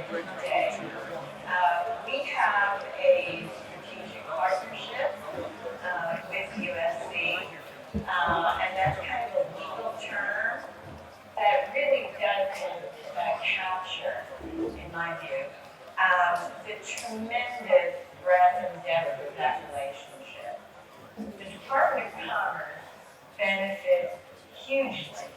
for today. We have a strategic partnership with USC, and that's kind of a legal term that really doesn't capture, in my view, the tremendous breadth and depth of that relationship. The Department of Commerce benefits hugely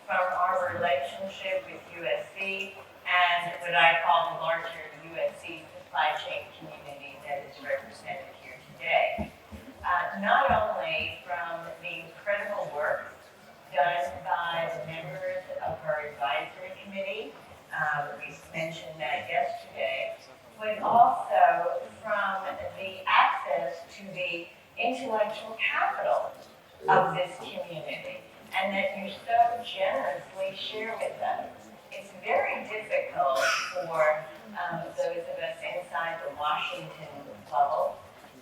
from our relationship with USC and what I call the larger USC supply chain community that is represented here today. Not only from the incredible work done by the members of our advisory committee, we mentioned that yesterday, but also from the access to the intellectual capital of this community, and that you so generously share with us. It's very difficult for those of us inside the Washington bubble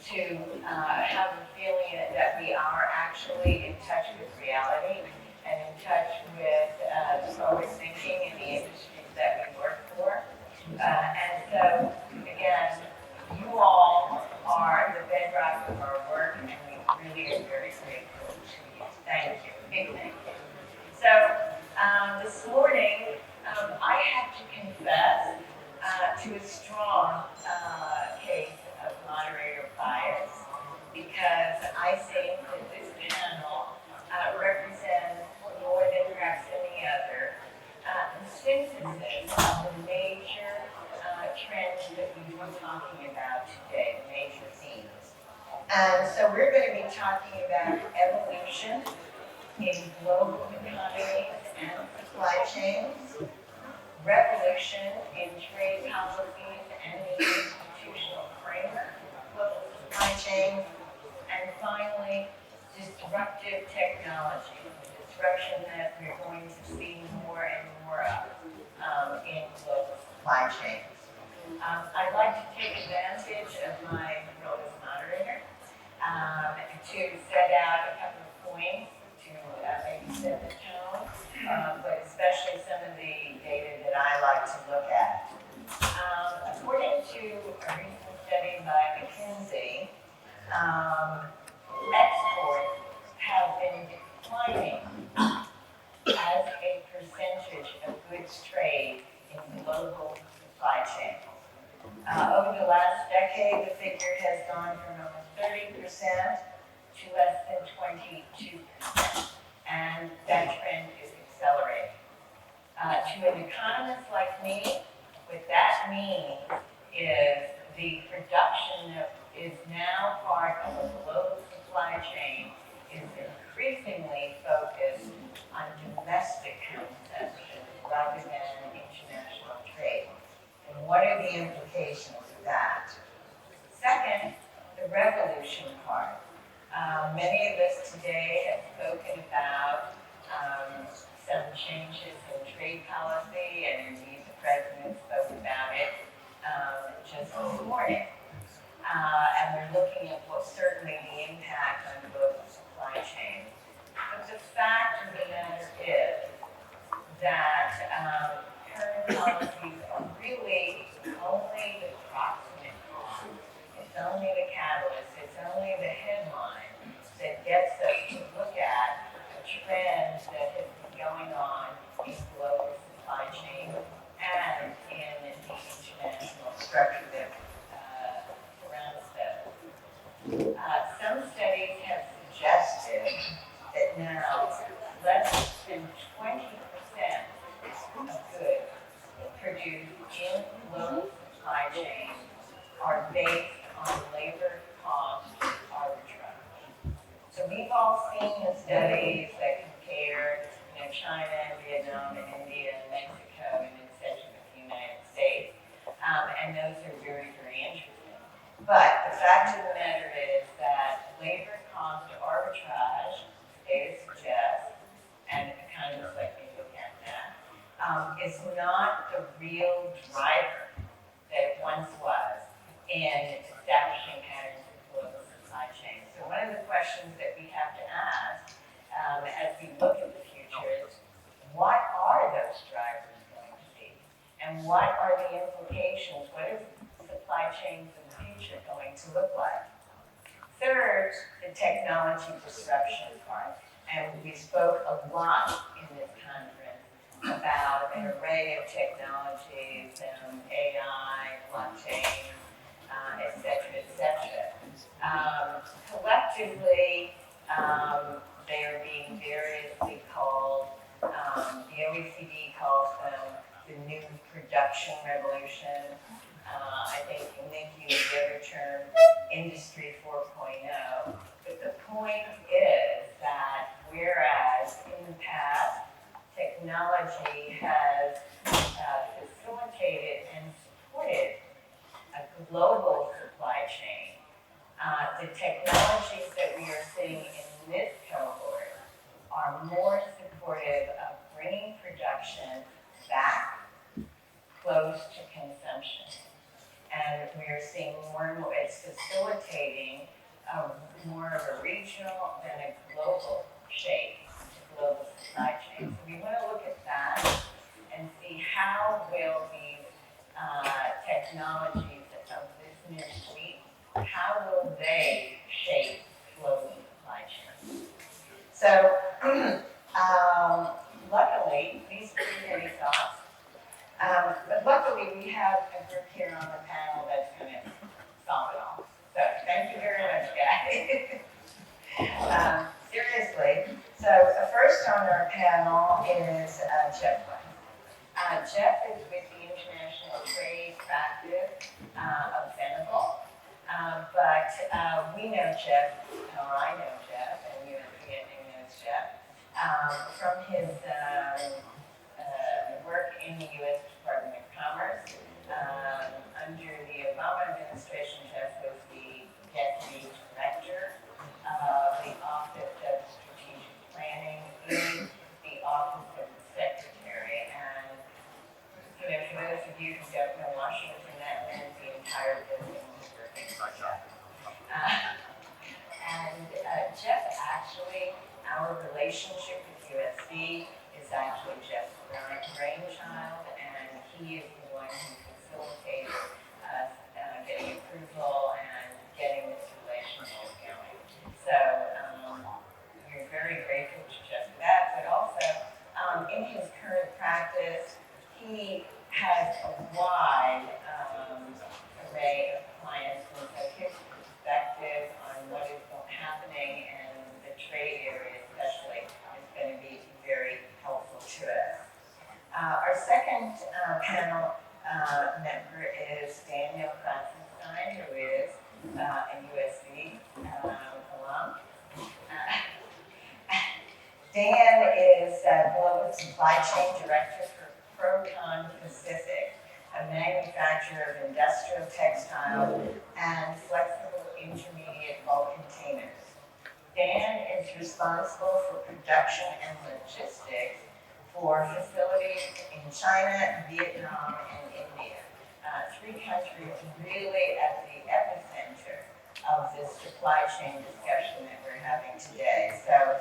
to have the feeling that we are actually in touch with reality and in touch with the forward thinking in the industries that we work for. And so, again, you all are the bedrock of our work, and we really are very grateful to you. Thank you. Big thank you. So, this morning, I have to confess to a strong case of moderator bias, because I think that this panel represents more than perhaps any other the synthesis of the major trends that we've been talking about today, the major themes. And so we're going to be talking about evolution in global economies and supply chains, revolution in trade policies and the institutional framework of global supply chains, and finally, disruptive technology, the disruption that we're going to see more and more of in global supply chains. I'd like to take advantage of my role as moderator to set out a couple of points to maybe set the tone, but especially some of the data that I like to look at. According to a recent study by McKinsey, exports have been declining as a percentage of goods trade in global supply chains. Over the last decade, the figure has gone from almost 30% to less than 22%, and that trend is accelerating. To an economist like me, what that means is the production that is now part of a global supply chain is increasingly focused on domestic consumption rather than international trade. And what are the implications of that? Second, the revolution part. Many of us today have spoken about some changes in trade policy, and indeed the President spoke about it just this morning. And we're looking at what certainly the impact on global supply chain. But the fact of the matter is that current policies are really only the proximate cause. It's only the catalyst, it's only the headline that gets us to look at a trend that has been going on in global supply chain and in the international structure that surrounds them. Some studies have suggested that now less than 20% of goods produced in global supply chains are based on labor cost arbitrage. So we've all seen the studies that compare China and Vietnam and India and Mexico and etc. with the United States. And those are very, very interesting. But the fact of the matter is that labor cost arbitrage, data suggests, and economists like me look at that, is not the real driver that it once was in establishing patterns of global supply chain. So one of the questions that we have to ask as we look at the future is, what are those drivers going to be? And what are the implications? What is supply chains in the future going to look like? Third, the technology disruption part. And we spoke a lot in this conference about an array of technologies, AI, blockchain, et cetera, et cetera. Collectively, they are being variously called, the OECD calls them the new production revolution. I think Nick used the other term, Industry 4.0. But the point is that whereas in the past, technology has facilitated and supported a global supply chain, the technologies that we are seeing in this cohort are more supportive of bringing production back close to consumption. And we are seeing more and more, it's facilitating more of a regional than a global shape to global supply chain. So we want to look at that and see how will these technologies of this new suite, how will they shape global supply chains? So luckily, these are any thoughts. But luckily, we have a group here on the panel that's going to solve it all. So thank you very much, guys. Seriously. So first on our panel is Jeff West. Jeff is with the International Trade Practice of Senegal. But we know Jeff, or I know Jeff, and USDA knows Jeff, from his work in the U.S. Department of Commerce. Under the Obama administration, Jeff was the Deputy Director of the Office of Strategic Planning in the Office of the Secretary. And, you know, for those of you who don't know Washington, that meant the entire building was working for Jeff. Jeff actually, our relationship with USC is actually Jeff's brainchild, and he is the one who facilitated us getting approval and getting this relationship going. So we're very grateful to Jeff for that, but also in his current practice, he has a wide array of clients, and so his perspective on what is happening in the trade area especially is going to be very helpful to us. Our second panel member is Daniel Kratzenstein, who is a USC alum. Dan is Global Supply Chain Director for Proton Pacific, a manufacturer of industrial textile and flexible intermediate bulk containers. Dan is responsible for production and logistics for facilities in China, Vietnam, and India. Three countries really at the epicenter of this supply chain discussion that we're having today. So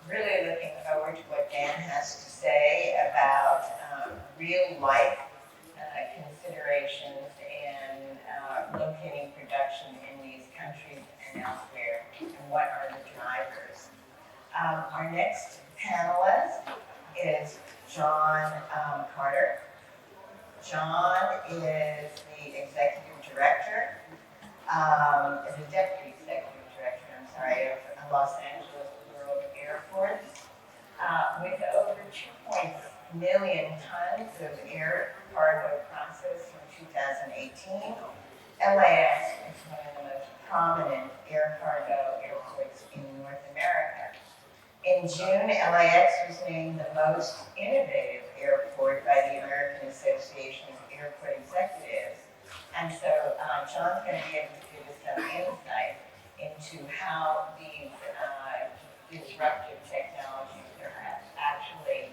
really looking forward to what Dan has to say about real life considerations in locating production in these countries and elsewhere, and what are the drivers. Our next panelist is John Carter. John is the executive director, the deputy executive director, of Los Angeles World Airports, with over 2 million tons of air cargo processed in 2018. LAX is one of the most prominent air cargo airports in North America. In June, LAX was named the most innovative airport by the American Association of Airport Executives. And so John's going to be able to give us some insight into how these disruptive technologies are actually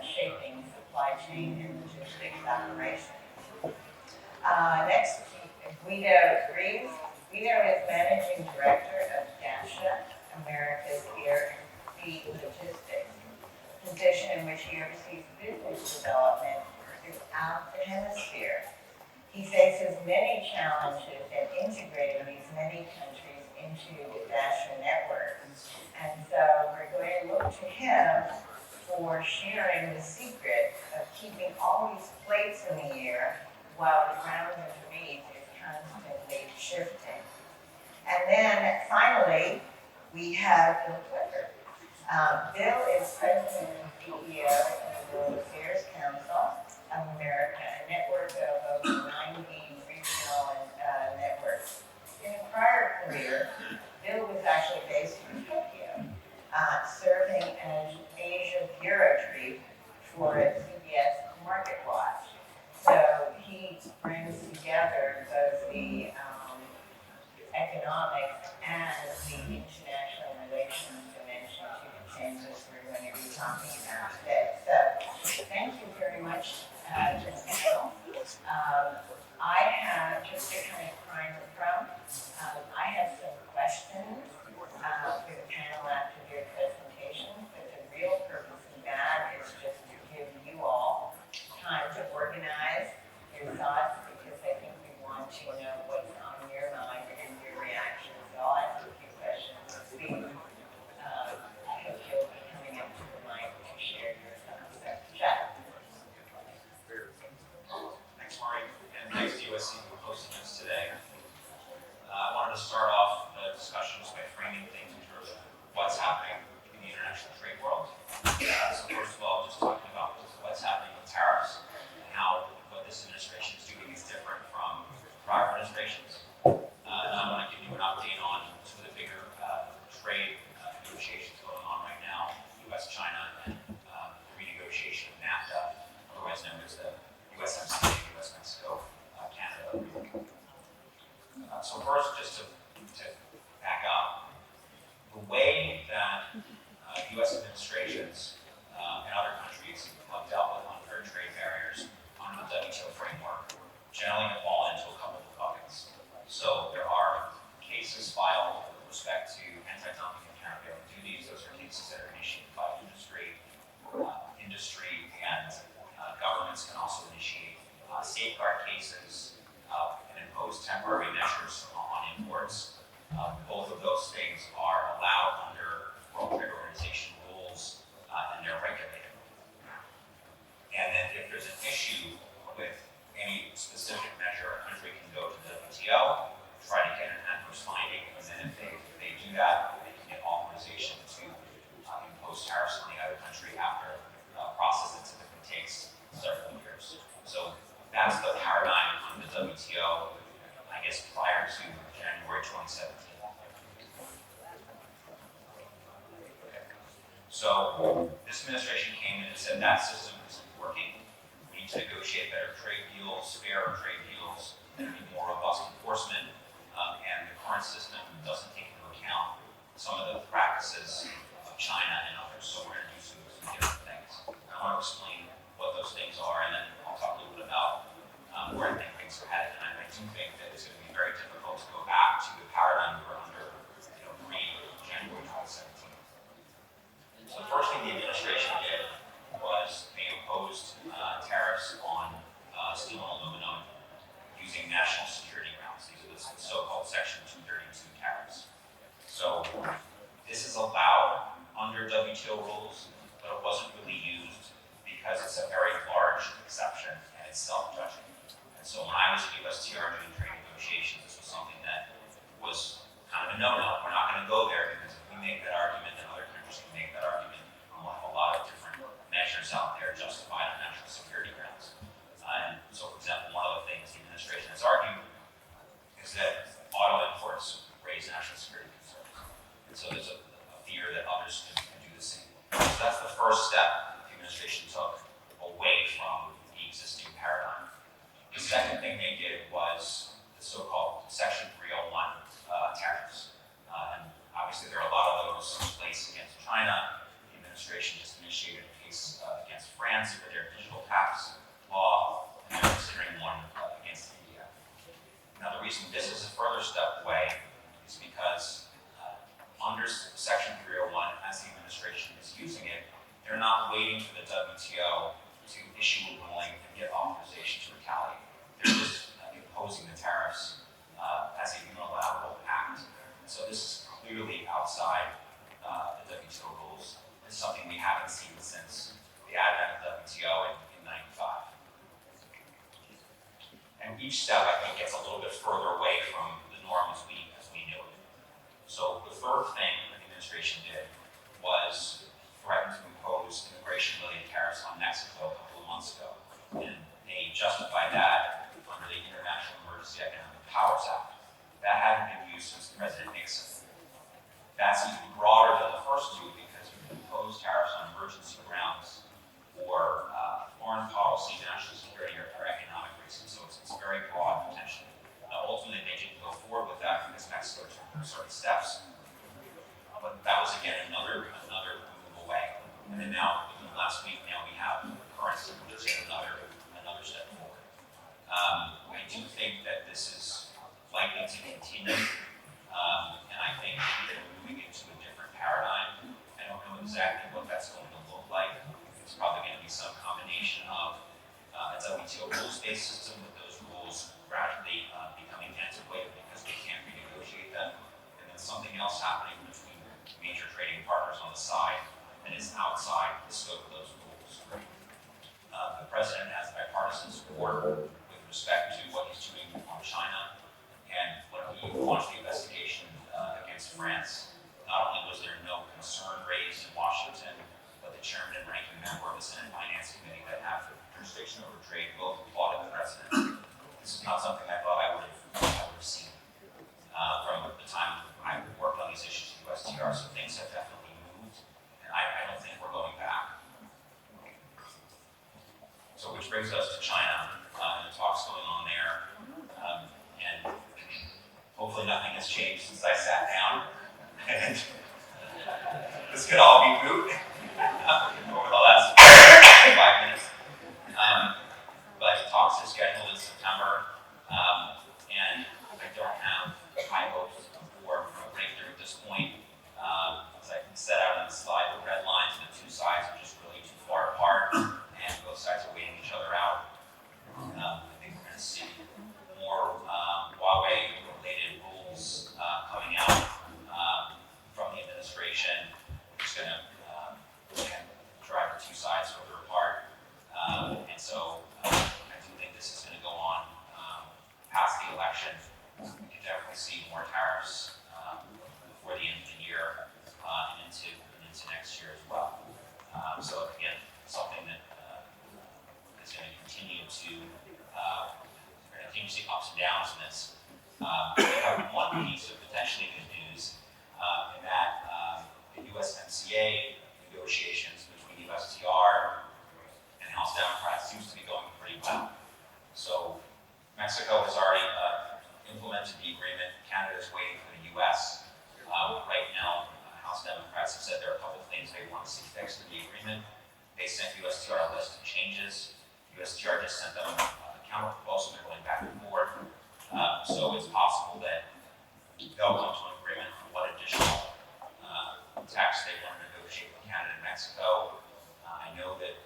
shaping supply chain and logistics operations. Next, Guido Reeves. Guido is Managing Director of DASHA, America's Air and Sea Logistics, position in which he oversees business development throughout the hemisphere. He faces many challenges in integrating these many countries into the Dasher network. And so we're going to look to him for sharing the secret of keeping all these plates in the air while the ground underneath is constantly shifting. And then finally, we have Bill Clifford. Bill is president and CEO of the World Affairs Council of America, a network of over 90 regional networks. In a prior career, Bill was actually based in Tokyo, serving as Asia Bureau Chief for CBS MarketWatch. So he brings together both the economics and the international relations dimension to the changes we're going to be talking about today. So thank you very much to the panel. I have, just to kind of prime the pump, I have some questions for the panel after their presentations, but the real purpose of that is just to give you all time to organize your thoughts, because I think we want to know what's on your mind and your reactions. So I'll ask a few questions to speak. I hope you'll be coming up to the mic to share your thoughts. So, Jeff. Thanks, Maureen, and thanks to USC for hosting us today. I wanted to start off the discussions by framing things in terms of what's happening in the international trade world. So first of all, just talking about what's happening with tariffs and how what this administration is doing is different from prior administrations. And I want to give you an update on some of the bigger trade negotiations going on right now, U.S.-China and renegotiation of NAFTA, otherwise known as the USMCA, US-Mexico, Canada. So first, just to back up, the way that U.S. administrations and other countries have dealt with unfair trade barriers under the WTO framework generally fall into a couple of buckets. So there are cases filed with respect to anti-dumping and countervailing duties. Those are cases that are initiated by industry. Industry and governments can also initiate safeguard cases and impose temporary measures on imports. Both of those things are allowed under World Trade Organization rules, and they're regulated. And then if there's an issue with any specific measure, a country can go to the WTO, try to get an adverse finding, and then if they do that, they can get authorization to impose tariffs on the other country after a process that typically takes several years. So that's the paradigm on the WTO, I guess, prior to January 2017. Okay. So this administration came in and said that system isn't working. We need to negotiate better trade deals, fairer trade deals, there need more robust enforcement, and the current system doesn't take into account some of the practices of China and others. So we're going to do some different things. I want to explain what those things are, and then I'll talk a little bit about where I think things are headed. And I do think that it's going to be very difficult to go back to the paradigm we were under, pre-January 2017. So the first thing the administration did was they imposed tariffs on steel and aluminum using national security grounds. These are the so-called Section 232 tariffs. So this is allowed under WTO rules, but it wasn't really used because it's a very large exception and it's self-judging. And so when I was at USTR doing trade negotiations, this was something that was kind of a no-no. We're not going to go there because if we make that argument, then other countries can make that argument. We'll have a lot of different measures out there justified on national security grounds. And so, for example, one of the things the administration has argued is that auto imports raise national security concerns. And so there's a fear that others can do the same. So that's the first step the administration took away from the existing paradigm. The second thing they did was the so-called Section 301 tariffs. And obviously there are a lot of those placed against China. The administration just initiated a case against France for their digital tax law, and they're considering one against India. Now the reason this is a further step away is because under Section 301, as the administration is using it, they're not waiting for the WTO to issue a ruling and get authorization each step, I think, gets a little bit further away from the norm as we knew it. So the third thing that the administration did was threaten to impose immigration-related tariffs on Mexico a couple of months ago. And they justified that under the International Emergency Economic Powers Act. That hadn't been used since President Nixon. That's even broader than the first two because you can impose tariffs on emergency grounds for foreign policy, national security, or economic reasons. So it's very broad potentially. Ultimately, they didn't go forward with that because Mexico took certain steps. But that was again another move away. And then now, within the last week, now we have currency, which is another step forward. I do think that this is likely to continue, and I think we're moving into a different paradigm. I don't know exactly what that's going to look like. It's probably going to be some combination of a WTO rules-based system with those rules gradually becoming antiquated because we can't renegotiate them, and then something else happening between major trading partners on the side that is outside the scope of those rules. The president has bipartisan support with respect to what he's doing on China, and when he launched the investigation against France, not only was there no concern raised in Washington, but the chairman and ranking member of the Senate Finance Committee that have jurisdiction over trade both applauded the president. This is not something I thought I would have seen from the time I worked on these issues with USTR, so things have definitely moved, and I don't think we're going back. So which brings us to China and the talks going on there, and hopefully nothing has changed since I sat down, and this could all be moot over the last 5 minutes. But talks are scheduled in September, and I don't have high hopes for a breakthrough at this point. As I set out on the slide, the red lines and the two sides are just really too far apart, and both sides are waiting each other out. I think we're going to see more Huawei-related rules coming out from the administration, which is going to drive the two sides further apart. And so I do think this is going to go on past the election. We could definitely see more tariffs before the end of the year and into next year as well. So again, something that is going to continue to see ups and downs in this. We have one piece of potentially good news in that the USMCA negotiations between USTR and House Democrats seems to be going pretty well. So Mexico has already implemented the agreement. Canada is waiting for the U.S. Right now, House Democrats have said there are a couple of things they want to see fixed in the agreement. They sent USTR a list of changes. USTR just sent them a counter proposal. They're going back and forth. So it's possible that they'll come to an agreement on what additional tax they want to negotiate with Canada and Mexico. I know that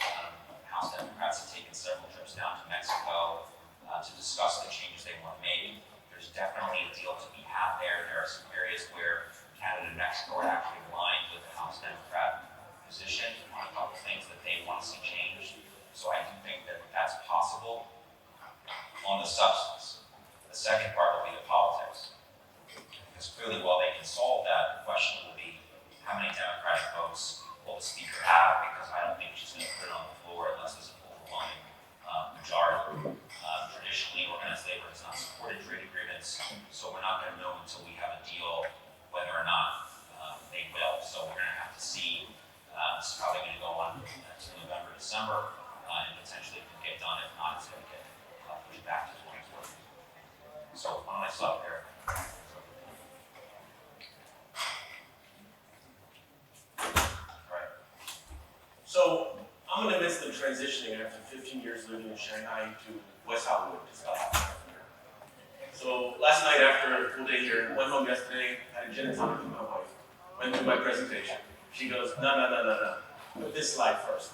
House Democrats have taken several trips down to Mexico to discuss the changes they want to make. There's definitely a deal to be had there. There are some areas where Canada and Mexico are actually aligned with the House Democrat position on a couple of things that they want to see changed. So I do think that that's possible. On the substance, the second part will be the politics. Because clearly, while they can solve that, the question will be how many Democratic votes will the Speaker have? Because I don't think she's going to put it on the floor unless there's an overwhelming majority. Traditionally, organized labor has not supported trade agreements, so we're not going to know until we have a deal whether or not they will. So we're going to have to see. This is probably going to go on to November, December, and potentially it could get done. If not, it's going to get pushed back to 2020. So why don't I stop there? So I'm going to miss them transitioning after 15 years living in Shanghai to West Hollywood to South Africa. So last night after a full day here, went home yesterday, had a gin and tonic with my wife, went through my presentation. She goes, no. Put this slide first.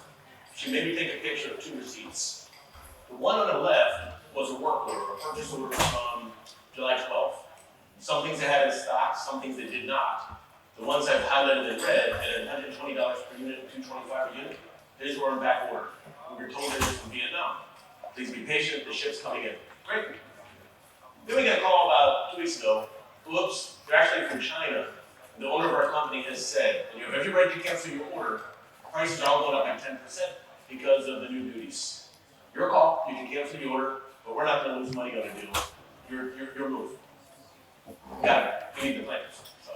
She made me take a picture of two receipts. The one on the left was a work order, a purchase order from July 12th. Some things they had in stock, some things they did not. The ones I've highlighted in red at $120 per unit and $225 a unit, these were in back order. We were told they were from Vietnam. Please be patient, the ship's coming in. Great. Then we got a call about 2 weeks ago. Whoops, they're actually from China. The owner of our company has said, and you have every right to cancel your order. Prices are all going up by 10% because of the new duties. Your call, you can cancel the order, but we're not going to lose money on a deal. Your move. Got it. We need the plans. So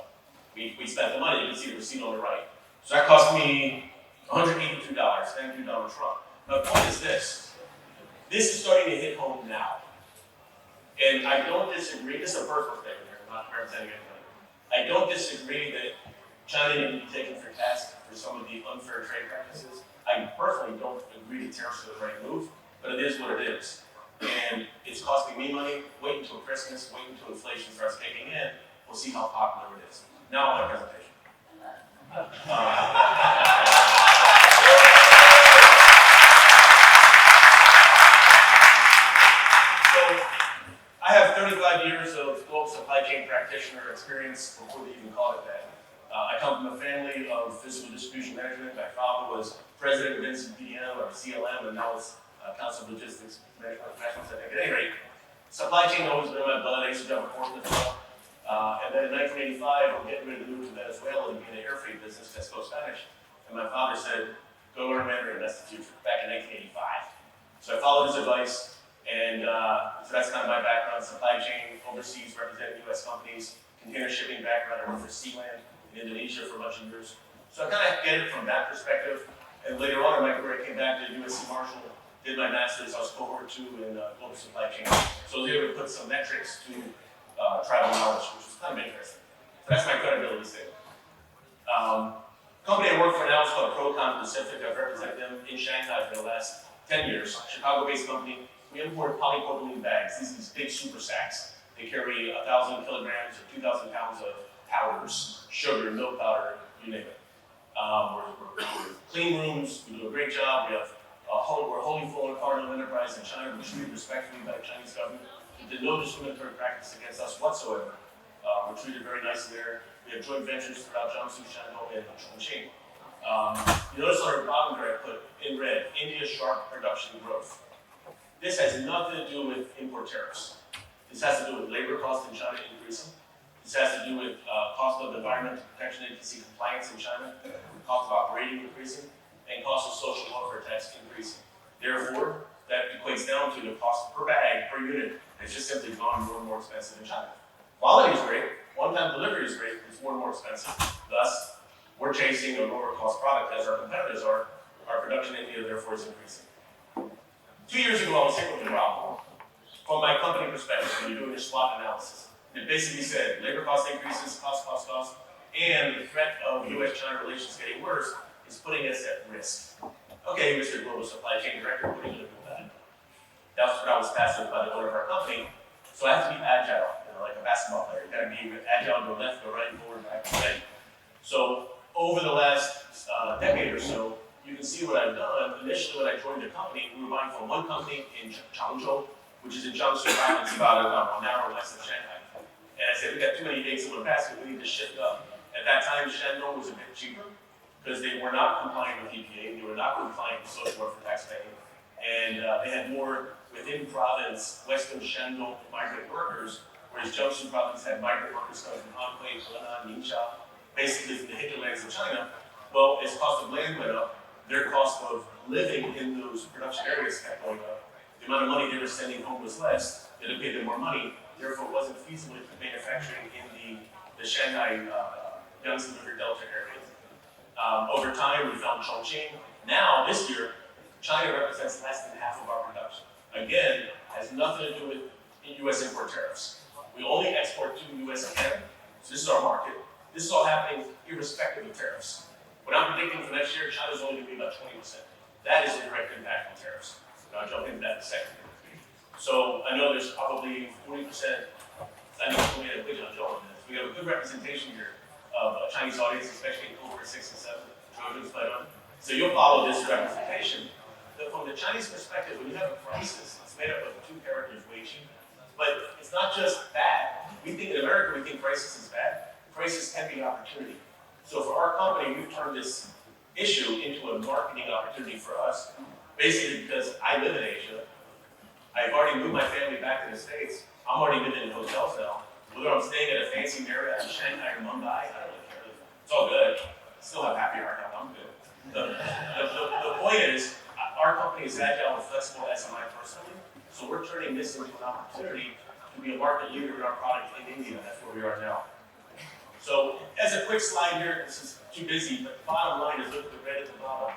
we spent the money. You can see the receipt on the right. So that cost me $182. Thank you, Donald Trump. Now the point is this. This is starting to hit home now. And I don't disagree. This is a personal statement here. I'm not representing anybody. I don't disagree that China needs to be taken for task for some of the unfair trade practices. I personally don't agree that tariffs are the right move, but it is what it is. And it's costing me money. Wait until Christmas, wait until inflation starts kicking in. We'll see how popular it is. Now my presentation. I have 35 years of global supply chain practitioner experience before they even called it that. I come from a family of physical distribution management. My father was president of NCPM or CLM, and now it's Council of Logistics Management Professionals. I think at any rate, supply chain always been in my blood. I used to drive a forklift truck. And then in 1985, I'm getting ready to move to Venezuela and be in the air freight business because I spoke Spanish. And my father said, "Go learn Mandarin, that's the future," back in 1985. So I followed his advice. And so that's kind of my background, supply chain, overseas, representing U.S. companies, container shipping background. I worked for Sealand in Indonesia for a bunch of years. So I kind of get it from that perspective. And later on in my career, I came back to USC Marshall, did my master's. I was cohort 2 in global supply chain. So I was able to put some metrics to tribal knowledge, which was kind of interesting. So that's my credibility statement. Company I work for now is called Procon Pacific. I've represented them in Shanghai for the last 10 years. Chicago-based company. We import polypropylene bags. These big super sacks. They carry 1,000 kilograms or 2,000 pounds of powders, sugar, milk powder, you name it. We're clean rooms. We do a great job. We're wholly foreign Cardinal Enterprise in China. We're treated respectfully by the Chinese government. There's no discriminatory practice against us whatsoever. We're treated very nicely there. We have joint ventures throughout Jiangsu, Shandong, and Chongqing. You notice on our bottom there I put in red, India's sharp production growth. This has nothing to do with import tariffs. This has to do with labor costs in China increasing. This has to do with cost of Environmental Protection Agency compliance in China, cost of operating increasing, and cost of social welfare tax increasing. Therefore, that equates down to the cost per bag, per unit. It's just simply gone more and more expensive in China. Quality is great, one-time delivery is great, it's more and more expensive. Thus, we're chasing a lower cost product as our competitors are. Our production in India, therefore, is increasing. 2 years ago, I was hit with the problem. From my company perspective, when you're doing your SWOT analysis, it basically said labor cost increases, cost, and the threat of U.S.-China relations getting worse is putting us at risk. Okay, Mr. Global Supply Chain Director, what are you going to do about it? That's what I was tasked with by the owner of our company. So I have to be agile, like a basketball player. You got to be agile, go left, go right, forward, back, right. So over the last decade or so, you can see what I've done. Initially, when I joined the company, we were buying from one company in Changzhou, which is in Jiangsu Province, about an hour west of Shanghai. And I said, we got too many eggs in one basket, we need to shift up. At that time, Shandong was a bit cheaper because they were not complying with EPA, they were not complying with social welfare tax paying, and they had more within province, Western Shandong migrant workers, whereas Jiangsu Province had migrant workers coming from Anhui, Henan, Ningxia, basically from the hinterlands of China. Well, as cost of land went up, their cost of living in those production areas kept going up. The amount of money they were sending home was less, they had to pay them more money, therefore it wasn't feasible to manufacturing in the Shanghai, Yangtze River Delta areas. Over time, we found Chongqing. Now, this year, China represents less than half of our production. Again, has nothing to do with U.S. import tariffs. We only export to U.S. and Canada, so this is our market. This is all happening irrespective of tariffs. What I'm predicting for next year, China's only going to be about 20%. That is the direct impact of tariffs. And I'll jump into that in a second. So I know there's probably 40%, I know we had a big on this. We have a good representation here of a Chinese audience, especially in cohort 6 and 7, Trojans played on. So you'll follow this representation. But from the Chinese perspective, when you have a crisis, it's made up of two characters, Wei Qi. But it's not just bad. We think in America, we think crisis is bad. Crisis can be opportunity. So for our company, we've turned this issue into a marketing opportunity for us, basically because I live in Asia. I've already moved my family back to the States. I'm already living in hotels now. Whether I'm staying at a fancy Marriott in Shanghai or Mumbai, I don't really care. It's all good. Still have happy heart now. I'm good. The point is, our company is agile and flexible as am I personally. So we're turning this into an opportunity to be a market leader in our product in India. That's where we are now. So as a quick slide here, this is too busy, but the bottom line is look at the red at the bottom.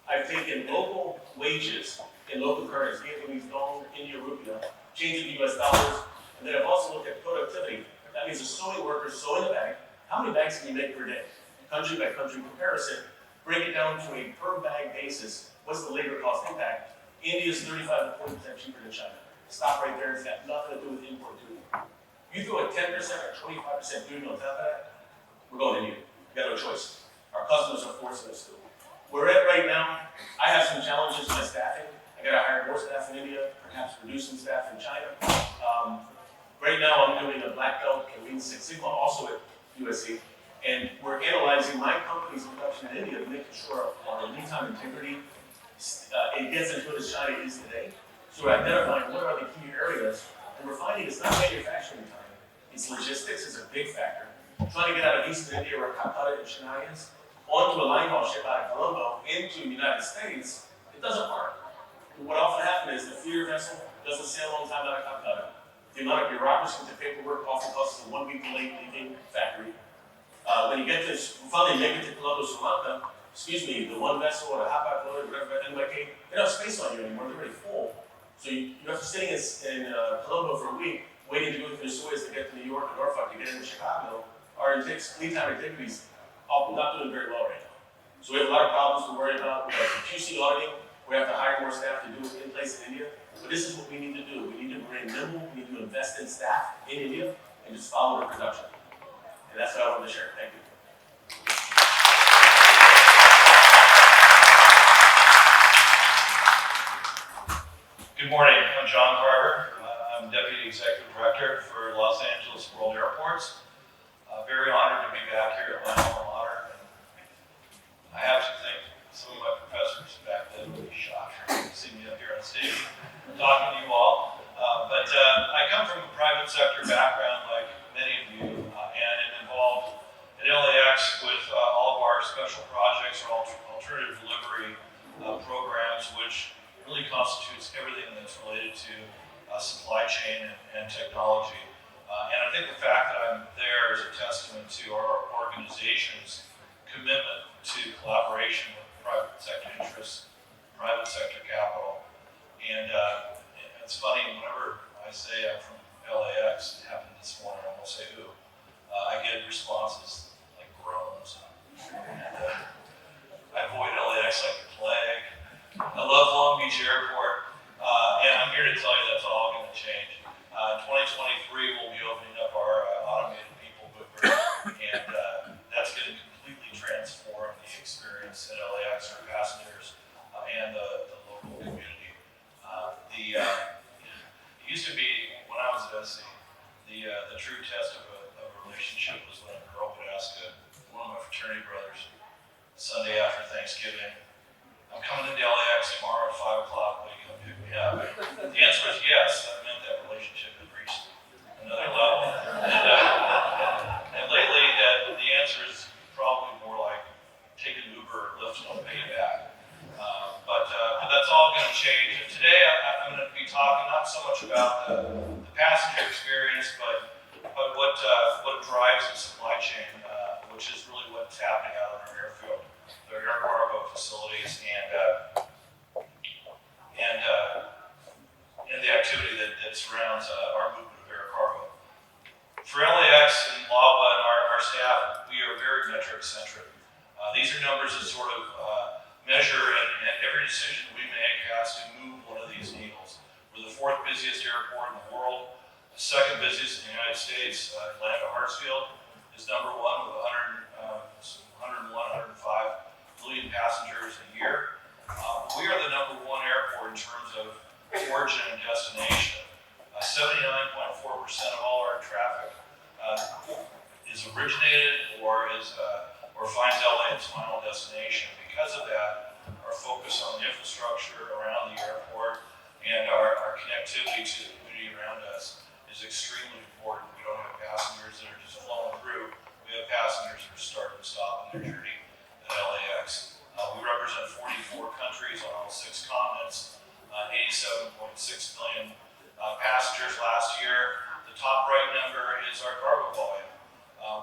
I've taken local wages in local currency, Vietnamese dong, India rupiah, changed it to US dollars, and then I've also looked at productivity. That means a sewing worker sewing a bag. How many bags can you make per day? Country by country comparison. Break it down to a per bag basis. What's the labor cost impact? India is 35 to 40% cheaper than China. Stop right there. It's got nothing to do with import duty. You throw a 10% or 25% duty on top of that, we're going to India. We got no choice. Our customers are forcing us to. We're at right now, I have some challenges with my staffing. I got to hire more staff in India, perhaps reduce some staff in China. Right now, I'm doing a black belt in Lean Six Sigma, also at USC, and we're analyzing my company's production in India to make sure our lead time integrity it gets as good as China is today. So we're identifying what are the key areas, and we're finding it's not manufacturing time, it's logistics is a big factor. Trying to get out of Eastern India where Calcutta and Chennai is, onto a line haul ship out of Colombo into the United States, it doesn't work. What often happens is the feeder vessel doesn't sail on time out of Calcutta. The amount of bureaucracy and the paperwork often causes a 1 week delay leaving factory. When you get this, finally make it to Colombo, Sri Lanka, the one vessel or the Hapag-Lloyd, whatever, NYK, they don't have space on you anymore, they're already full. So you have to sitting in Colombo for a week, waiting to go through the Suez to get to New York or Norfolk to get into Chicago. Our lead time activities not doing very well right now. So we have a lot of problems to worry about. We have QC auditing. We have to hire more staff to do it in place in India. But this is what we need to do. We need to remain nimble. We need to invest in staff in India and just follow the production. And that's what I wanted to share. Thank you. Good morning. I'm John Carver. I'm Deputy Executive Director for Los Angeles World Airports. Very honored to be back here at my alma mater. I have to thank some of my professors back then. Really shocked to see me up here on stage talking to you all. But I come from a private sector background like many of you, and am involved at LAX with all of our special projects or alternative delivery programs, which really constitutes everything that's related to supply chain and technology. And I think the fact that I'm there is a testament to our organization's commitment to collaboration with private sector interests, private sector capital. And it's funny, whenever I say I'm from LAX, it happened this morning, I won't say who, I get responses like groans. And I avoid LAX like the plague. I love Long Beach Airport, and I'm here to tell you that's all going to change. 2023, we'll be opening up our automated people booker, and that's going to completely transform the experience at LAX for passengers and the local community. It used to be, when I was at SC, the true test of a relationship was when a girl would ask one of my fraternity brothers Sunday after Thanksgiving, I'm coming into LAX tomorrow at 5 o'clock, will you come pick me up? The answer was yes. That meant that relationship had reached another level. And lately, the answer is probably more like take an Uber or Lyft and I'll pay you back. But that's all going to change. And today, I'm going to be talking not so much about the passenger experience, but what drives the supply chain, which is really what's happening out on our airfield. Their air cargo facilities and the activity that surrounds our movement of air cargo. For LAX and LAWA and our staff, we are very metric centric. These are numbers that sort of measure, and every decision we make has to move one of these needles. We're the 4th busiest airport in the world, the 2nd busiest in the United States. Atlanta Hartsfield is number 1 with 101, 105 million passengers a year. We are the number 1 airport in terms of origin and destination. 79.4% of all our traffic is originated or finds LA its final destination. Because of that, our focus on the infrastructure around the airport and our connectivity million passengers last year. The top right number is our cargo volume.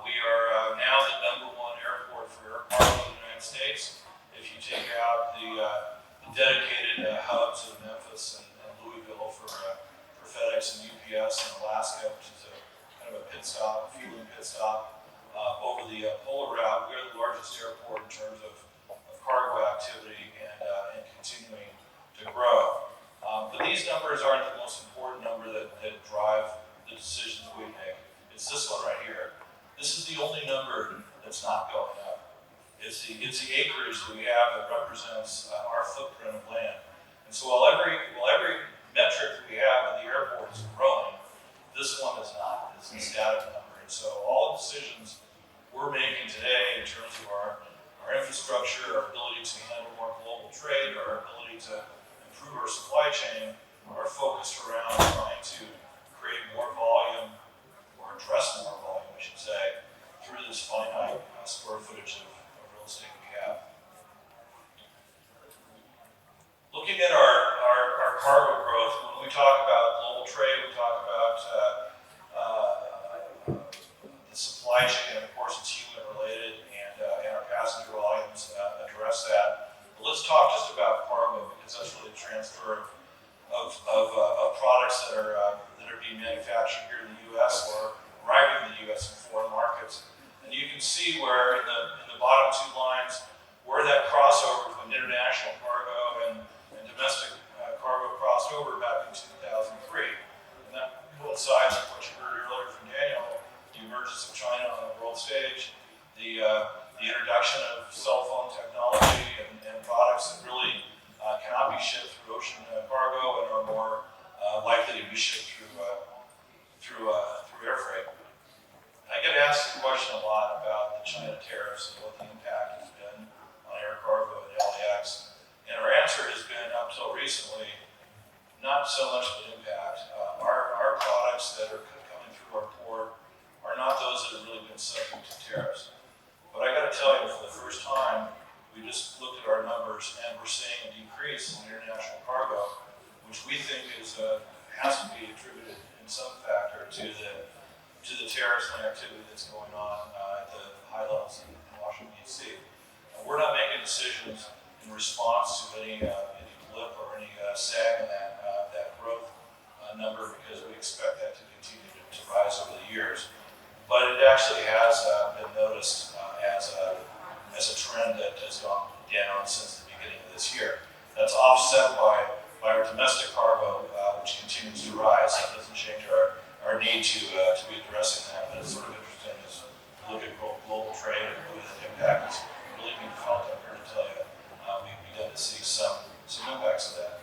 We are now the #1 airport for air cargo in the United States. If you take out the dedicated hubs of Memphis and Louisville for FedEx and UPS and Alaska, which is a kind of a pit stop, fueling pit stop over the polar route, we are the largest airport in terms of cargo activity and continuing to grow. But these numbers aren't the most important number that drive the decisions we make. It's this one right here. This is the only number that's not going up. It's the acreage that we have that represents our footprint of land. And so while every metric that we have at the airport is growing, this one is not. It's a static number. And so all the decisions we're making today in terms of our infrastructure, our ability to handle more global trade, our ability to improve our supply chain are focused around trying to create more volume or address more volume, I should say, through this finite square footage of real estate we have. Looking at our cargo growth, when we talk about global trade, we talk about the supply chain. Of course, it's human related, and our passenger volumes address that. But let's talk just about cargo, because that's really a transfer of products that are being manufactured here in the U.S. or arriving in the U.S. and foreign markets. And you can see where in the bottom two lines where that crossover from international cargo and domestic cargo crossed over back in 2003. And that coincides with what you heard earlier from Daniel, the emergence of China on the world stage, the introduction of cell phone technology and products that really cannot be shipped through ocean cargo and are more likely to be shipped through air freight. I get asked the question a lot about the China tariffs and what the impact has been on air cargo and LAX. And our answer has been, up till recently, not so much of an impact. Our products that are coming through our port are not those that have really been subject to tariffs. But I got to tell you, for the first time, we just looked at our numbers and we're seeing a decrease in international cargo, which we think has to be attributed in some factor to the terrorist activity that's going on at the high levels in Washington, D.C. We're not making decisions in response to any blip or any sag in that growth number, because we expect that to continue to rise over the years. But it actually has been noticed as a trend that has gone down since the beginning of this year. That's offset by our domestic cargo, which continues to rise. That doesn't change our need to be addressing that, but it's sort of interesting as we look at global trade and really the impact is really being felt. I'm here to tell you, we begun to see some impacts of that.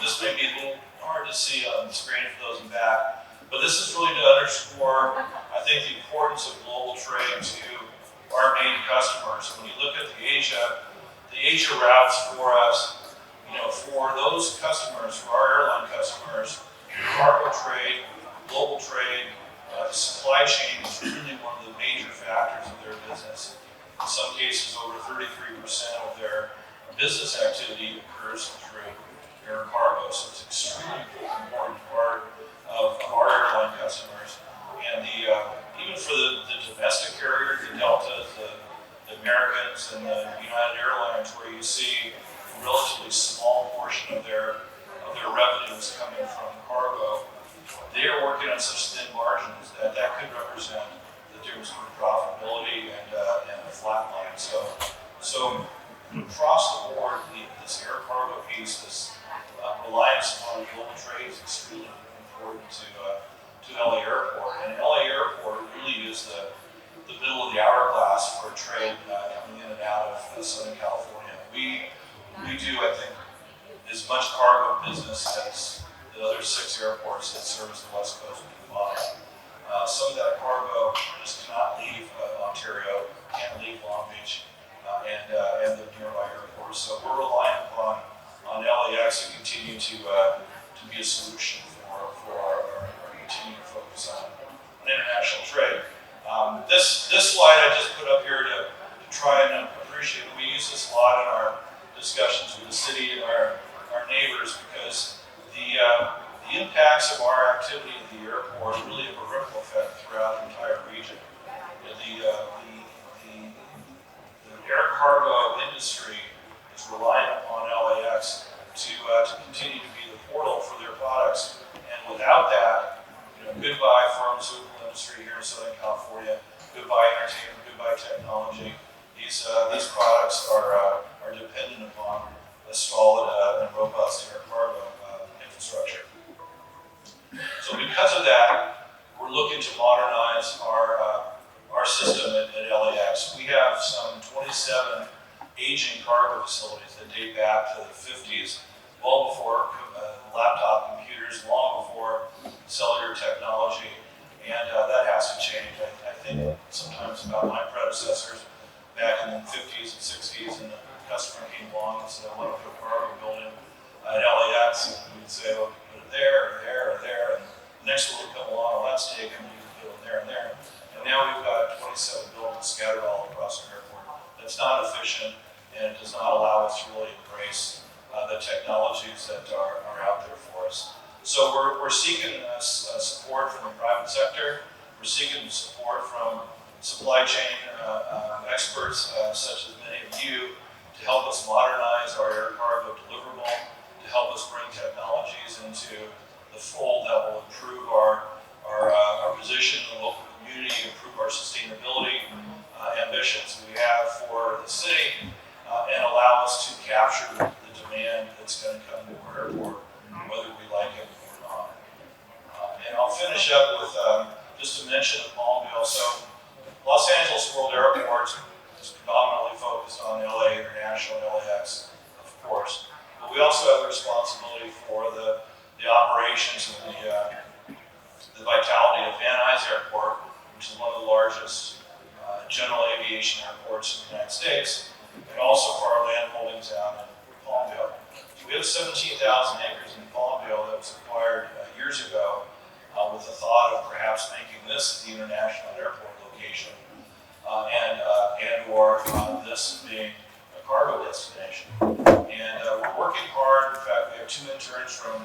This may be a little hard to see on the screen for those in back, but this is really to underscore, I think, the importance of global trade to our main customers. When you look at the Asia routes for us, for those customers, for our airline customers, cargo trade, global trade, the supply chain is really one of the major factors of their business. In some cases, over 33% of their business activity occurs through air cargo, so it's an extremely important part of our airline customers. And even for the domestic carriers, the Deltas, the Americans, and the United Airlines, where you see a relatively small portion of their revenues coming from cargo, they are working on such thin margins that could represent the difference between profitability and a flat line. So across the board, this air cargo piece, this reliance upon global trade is extremely important to LA Airport. And LA Airport really is the middle of the hourglass for trade coming in and out of Southern California. We do, I think, as much cargo business as the other 6 airports that service the West Coast combined. Some of that cargo just cannot leave Ontario, can't leave Long Beach, and the nearby airports. So we're relying upon LAX to continue to be a solution for our continued focus on international trade. This slide I just put up here to try and appreciate. We use this a lot in our discussions with the city and our The impacts of our activity at the airport really have a ripple effect throughout the entire region. The air cargo industry is relying upon LAX to continue to be the portal for their products. And without that, goodbye pharmaceutical industry here in Southern California, goodbye entertainment, goodbye technology. These products are dependent upon a solid and robust air cargo infrastructure. So because of that, we're looking to modernize our system at LAX. We have some 27 aging cargo facilities that date back to the 50s, well before laptop computers, long before cellular technology, and that has to change. I think sometimes about my predecessors back in the 50s and 60s, and the customer came along and said, I want to put a cargo building at LAX, and we'd say, well, put it there, or there, or there, and the next one would come along, well, that's taken, you can put it there and there. And now we've got 27 buildings scattered all across the airport. That's not efficient, and it does not allow us to really embrace the technologies that are out there for us. So we're seeking support from the private sector. We're seeking support from supply chain experts, such as many of you, to help us modernize our air cargo deliverable, to help us bring technologies into the fold that will improve our position in the local community, improve our sustainability ambitions we have for the city, and allow us to capture the demand that's going to come to our airport, whether we like it or not. And I'll finish up with just a mention of Palmdale. So Los Angeles World Airport is predominantly focused on LA International, LAX, of course. But we also have the responsibility for the operations and the vitality of Van Nuys Airport, which is one of the largest general aviation airports in the United States, and also for our land holdings down in Palmdale. So we have 17,000 acres in Palmdale that was acquired years ago with the thought of perhaps making this the international airport location and or this being a cargo destination. And we're working hard. In fact, we have 2 interns from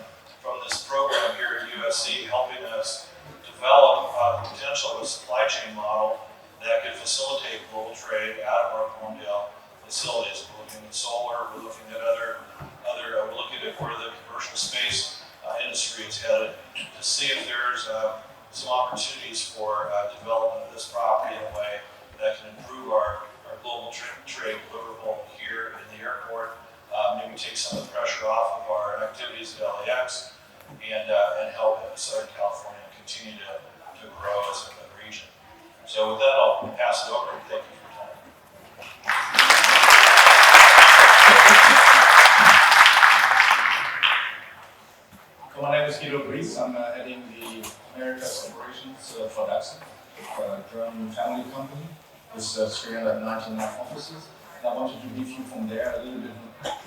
this program here at USC helping us develop the potential of a supply chain model that could facilitate global trade out of our Palmdale facilities. We're looking at solar, we're looking at we're looking at where the commercial space industry is headed to see if there's some opportunities for development of this property in a way that can improve our global trade deliverable here in the airport, maybe take some of the pressure off of our activities at LAX, and help Southern California continue to grow as a region. So with that, I'll pass it over and thank you for your time. So my name is Guido Bries. I'm heading the Americas operations for Datsun, a German family company with 399 offices. And I wanted to give you from there a little bit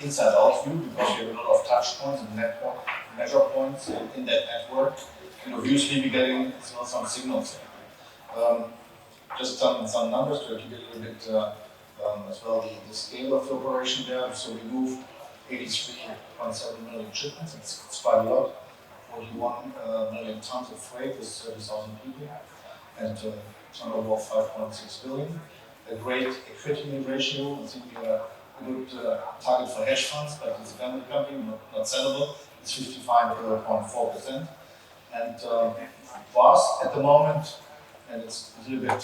inside out view, because we have a lot of touch points and network measure points in that network, and obviously we're getting some signals there. Just some numbers to give you a little bit as well the scale of the operation there. So we move 83.7 million shipments. It's quite a lot. 41 million tons of freight with 30,000 people, and turnover of 5.6 billion. A great equity ratio. I think we are a good target for hedge funds, but it's a family company, not sellable. It's 55.4%. And for us at the moment, and it's a little bit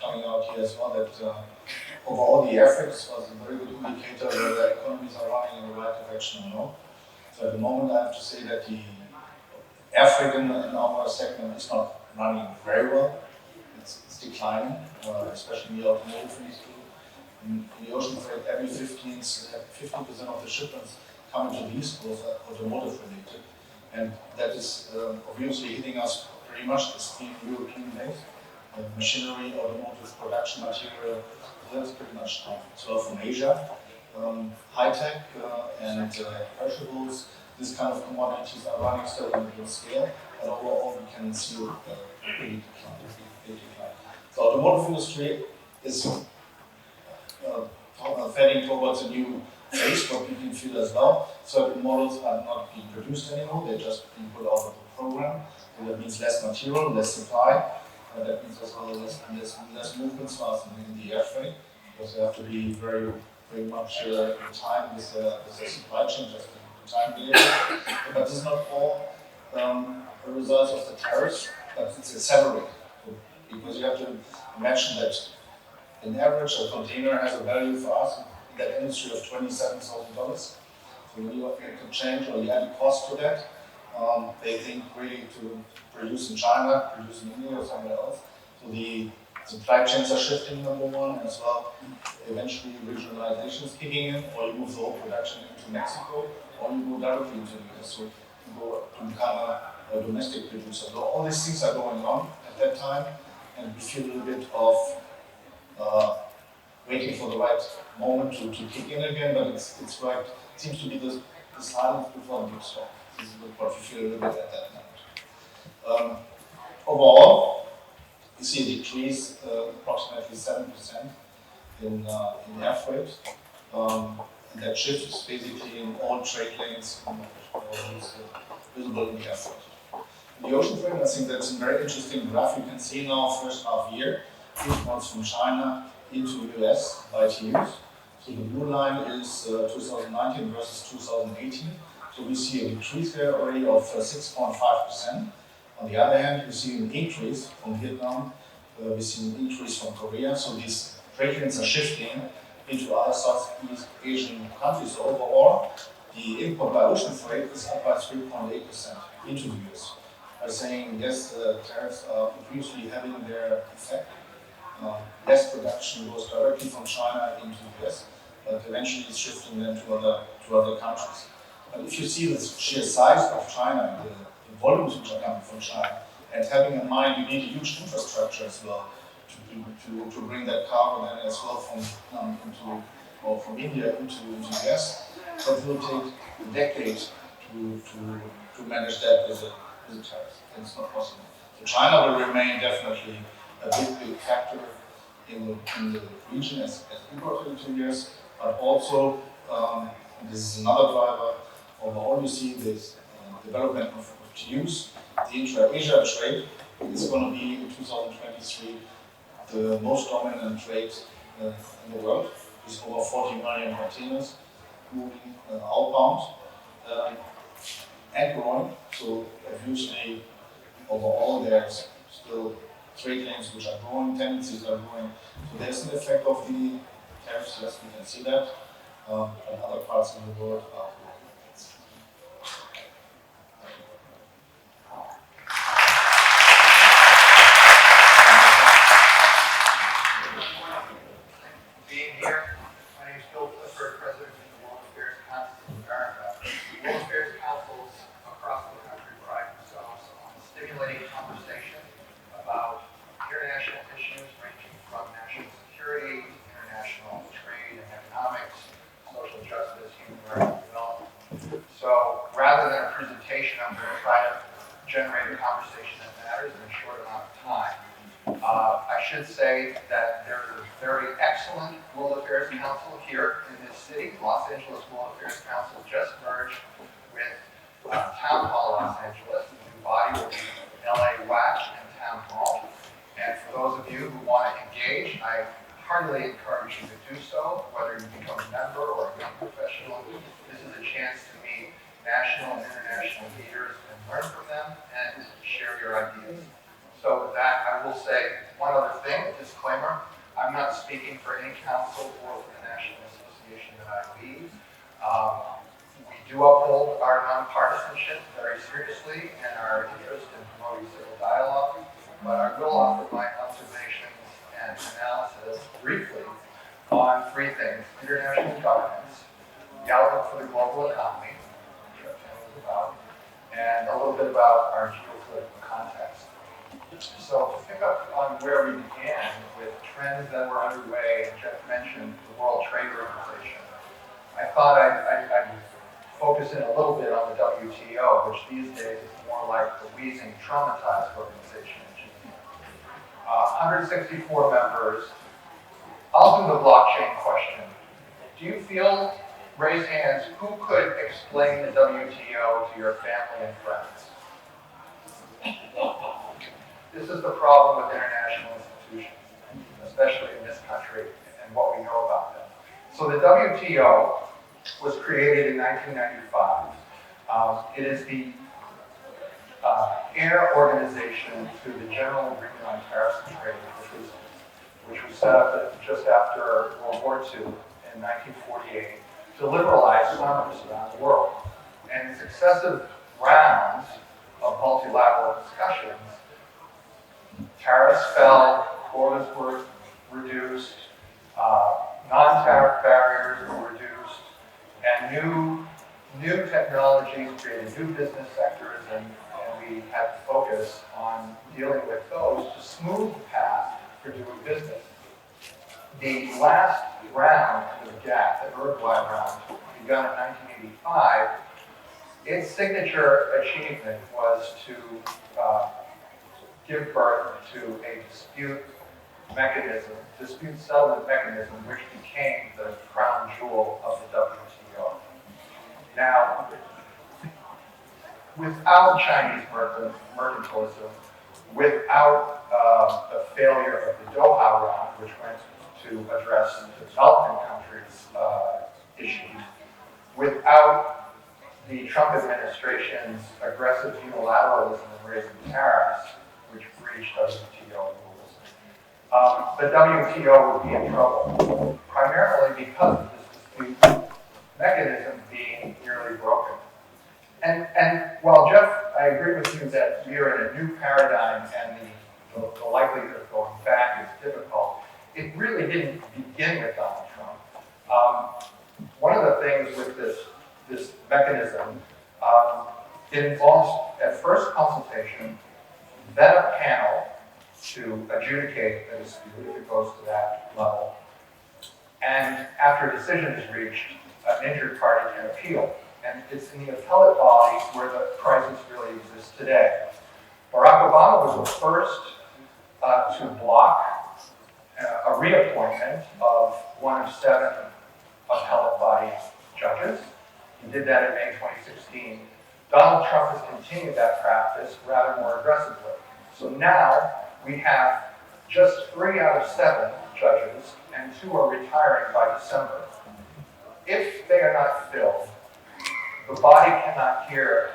coming out here as well, that overall the FX was a very good indicator whether the economies are running in the right direction or not. So at the moment I have to say that the African in our segment is not running very well. It's declining, especially in the automotive industry. In the ocean freight, every 50% of the shipments coming to the East Coast are automotive related. And that is obviously hitting us pretty much as being European based. Machinery, automotive production material, that's pretty much down. So from Asia, high tech and perishables, this kind of commodities are running still on a good scale, but overall we can see a pretty decline. The automotive industry is heading towards a new phase what we can feel as well. Certain models are not being produced anymore, they're just being put out of the program. So that means less material, less supply. That means as well less movements for us in the air freight, because they have to be very much in time with the supply chain, just the time delivery. But this is not all a result of the tariffs, but it's accelerated. Because you have to imagine that in average a container has a value for us in that industry of $27,000. So when you can change or you add a cost to that, they think really to produce in China, produce in India or somewhere else. So the supply chains are shifting, number one, as well. Eventually regionalization is kicking in, or you move the whole production into Mexico, or you go directly into the US. So you go to become a domestic producer. So all these things are going on at that time, and we feel a little bit of waiting for the right moment to kick in again, but it's right. It seems to be the silence before the big storm. This is what we feel a little bit at that moment. Overall, you see a decrease approximately 7% in air freight. And that shift is basically in all trade lanes visible in the air freight. In the ocean freight, I think that's a very interesting graph. You can see now first half year, imports from China into US by TEUs. So the blue line is 2019 versus 2018. So we see a decrease there already of 6.5%. On the other hand, we see an increase from Vietnam, we see an increase from Korea. So these trade lanes are shifting into other Southeast Asian countries. So overall, the import by ocean freight is up by 3.8% into the US. By saying, yes, the tariffs are obviously having their effect. Less production goes directly from China into the US, but eventually it's shifting then to other countries. But if you see the sheer size of China, the volumes which are coming from China, and having in mind you need a huge infrastructure as well to bring that cargo then as well from India into the US, that will take a decade to manage that with a tariff. It's not possible. So China will remain definitely a big factor in the region as importer into the US, but also this is another driver. Overall, you see this development of TEUs. The intra-Asia trade is going to be in 2023 the most dominant trade in the world. With over 40 million containers moving outbound and growing. So obviously, overall, there's still trade lanes which are growing, tendencies are growing. So there's an effect of the tariffs, yes, we can see that. And other parts of the world are growing. Being here, my name is Bill Clifford, President of the World Affairs Council of America. World Affairs Councils across the country pride themselves on stimulating conversation about international issues ranging from national security, international trade and economics, social justice, human rights, and development. So rather than a presentation, I'm going to try to generate a conversation that matters in a short amount of time. I should say that there is a very excellent World Affairs Council here in this city. Los Angeles World Affairs Council just merged with Town Hall Los Angeles. The new body will be LA WAC and Town Hall. And for those of you who want to engage, I heartily encourage you to do so, whether you become a member or a young professional. This is a chance to meet national and international leaders and learn from them and share your ideas. So with that, I will say one other thing, a disclaimer. I'm not speaking for any council or for the national association that I lead. We do uphold our nonpartisanship very seriously and our interest in promoting civil dialogue, but I will offer my observations and analysis briefly on three things: international governance, the outlook for the global economy, which our panel is about, and a little bit about our geopolitical context. So to pick up on where we began with trends that were underway, and Jeff mentioned the World Trade Organization, I thought I'd focus in a little bit on the WTO, which these days is more like the wheezing, traumatized organization. 164 members. I'll do the blockchain question. Do you feel raise hands, who could explain the WTO to your family and friends? This is the problem with international institutions, especially in this country, and what we know about them. So the WTO was created in 1995. It is the heir organization to the General Agreement on Tariffs and Trade, which was set up just after World War II in 1948 to liberalize commerce around the world. And in successive rounds of multilateral discussions, tariffs fell, quotas were reduced, non-tariff barriers were reduced, and new technologies created new business sectors, and we had to focus on dealing with those to smooth the path for doing business. The last round of the GATT, the Uruguay round, begun in 1985, its signature achievement was to give birth to a dispute settlement mechanism, which became the crown jewel of the WTO. Now, without Chinese mercantilism, without the failure of the Doha round, which went to address the developing countries' issues, without the Trump administration's aggressive unilateralism in raising tariffs, which breached WTO rules, the WTO would be in trouble, primarily because of this dispute mechanism being nearly broken. And while Jeff, I agree with you that we are in a new paradigm and the likelihood of going back is difficult, it really didn't begin with Donald Trump. One of the things with this mechanism, it involves at first consultation, then a panel to adjudicate a dispute if it goes to that level. And after a decision is reached, an injured party can appeal. And it's in the appellate body where the crisis really exists today. Barack Obama was the first to block a reappointment of one of 7 appellate body judges. He did that in May 2016. Donald Trump has continued that practice rather more aggressively. So now we have just 3 out of 7 judges, and 2 are retiring by December. If they are not filled, the body cannot hear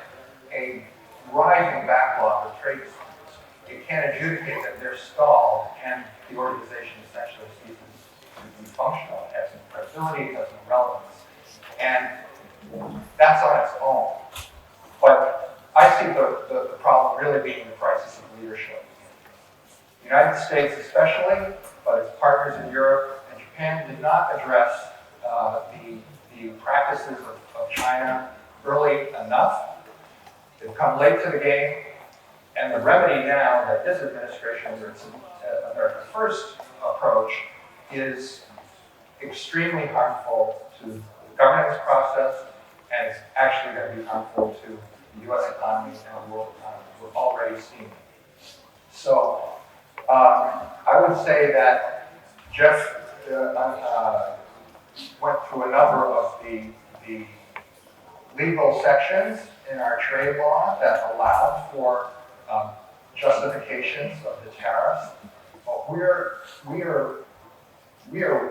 a rising backlog of trade disputes. It can't adjudicate that they're stalled, and the organization essentially ceases to be functional. It has no credibility, it has no relevance. And that's on its own. But I see the problem really being the crisis of leadership. The United States especially, but its partners in Europe and Japan did not address the practices of China early enough. They've come late to the game, and the remedy now that this administration, under its America First approach, is extremely harmful to the governance process, and it's actually going to be harmful to the U.S. economy and the world economy. We're already seeing it. So I would say that Jeff went through a number of the legal sections in our trade law that allowed for justifications of the tariffs. But we are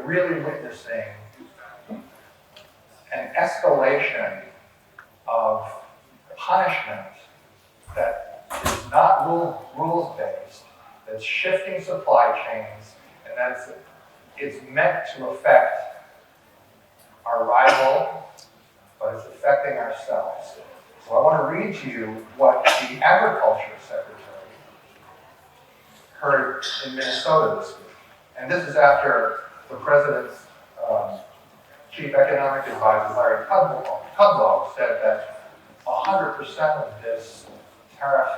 really witnessing an escalation of punishment that is not rules-based, that's shifting supply chains, and it's meant to affect our rival, but it's affecting ourselves. So I want to read to you what the Agriculture Secretary heard in Minnesota this week. And this is after the President's Chief Economic Advisor, Larry Kudlow, said that 100% of this tariff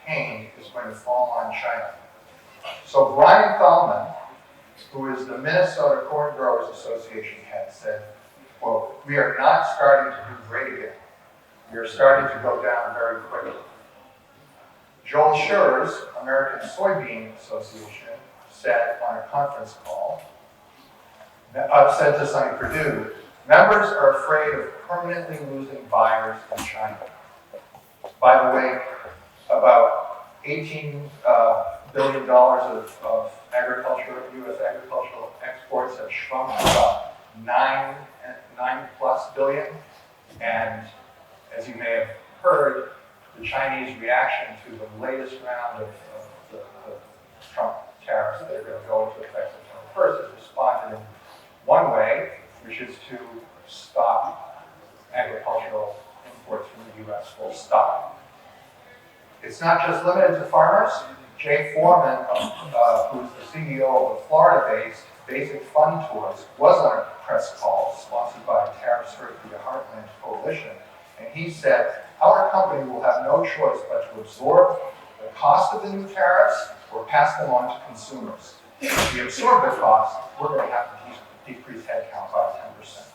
pain is going to fall on China. So Brian Thalman, who is the Minnesota Corn Growers Association head, said, quote, "We are not starting to do great again. We are starting to go down very quickly." Joel Schurz, American Soybean Association, said on a conference call, said to Sonny Perdue Members are afraid of permanently losing buyers in China. By the way, about $18 billion of U.S. agricultural exports have shrunk to about nine plus billion. And as you may have heard, the Chinese reaction to the latest round of the Trump tariffs that are going to go into effect September 1st has responded in one way, which is to stop agricultural imports from the U.S. full stop. It's not just limited to farmers. Jay Foreman, who's the CEO of the Florida-based Basic Fund Tours, was on a press call sponsored by Tariffs Hurt the Heartland Coalition, and he said, our company will have no choice but to absorb the cost of the new tariffs or pass them on to consumers. If we absorb the cost, we're going to have to decrease headcount by 10%.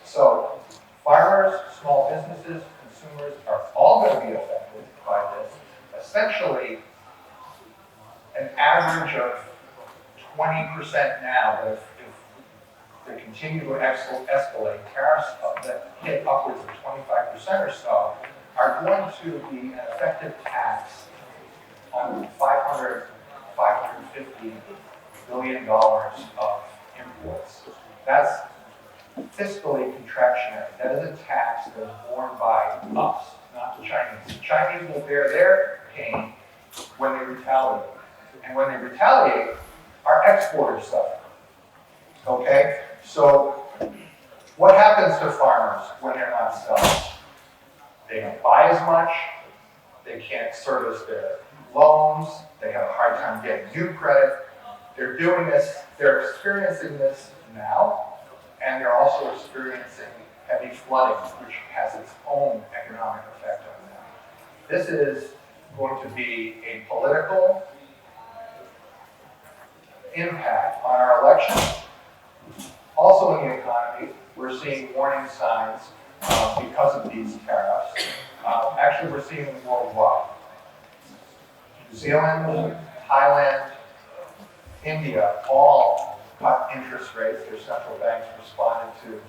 So farmers, small businesses, consumers are all going to be affected by this. Essentially, an average of 20% now, but if they continue to escalate, tariffs that hit upwards of 25% or so are going to be an effective tax on $550 billion of imports. That's fiscally contractionary. That is a tax that is borne by us, not the Chinese. The Chinese will bear their pain when they retaliate. And when they retaliate, our exporters suffer. Okay? So what happens to farmers when they're not selling? They don't buy as much, they can't service their loans, they have a hard time getting new credit. They're doing this, they're experiencing this now, and they're also experiencing heavy flooding, which has its own economic effect on them. This is going to be a political impact on our elections. Also in the economy, we're seeing warning signs because of these tariffs. Actually, we're seeing them worldwide. New Zealand, Thailand, India, all cut interest rates. Their central banks responded to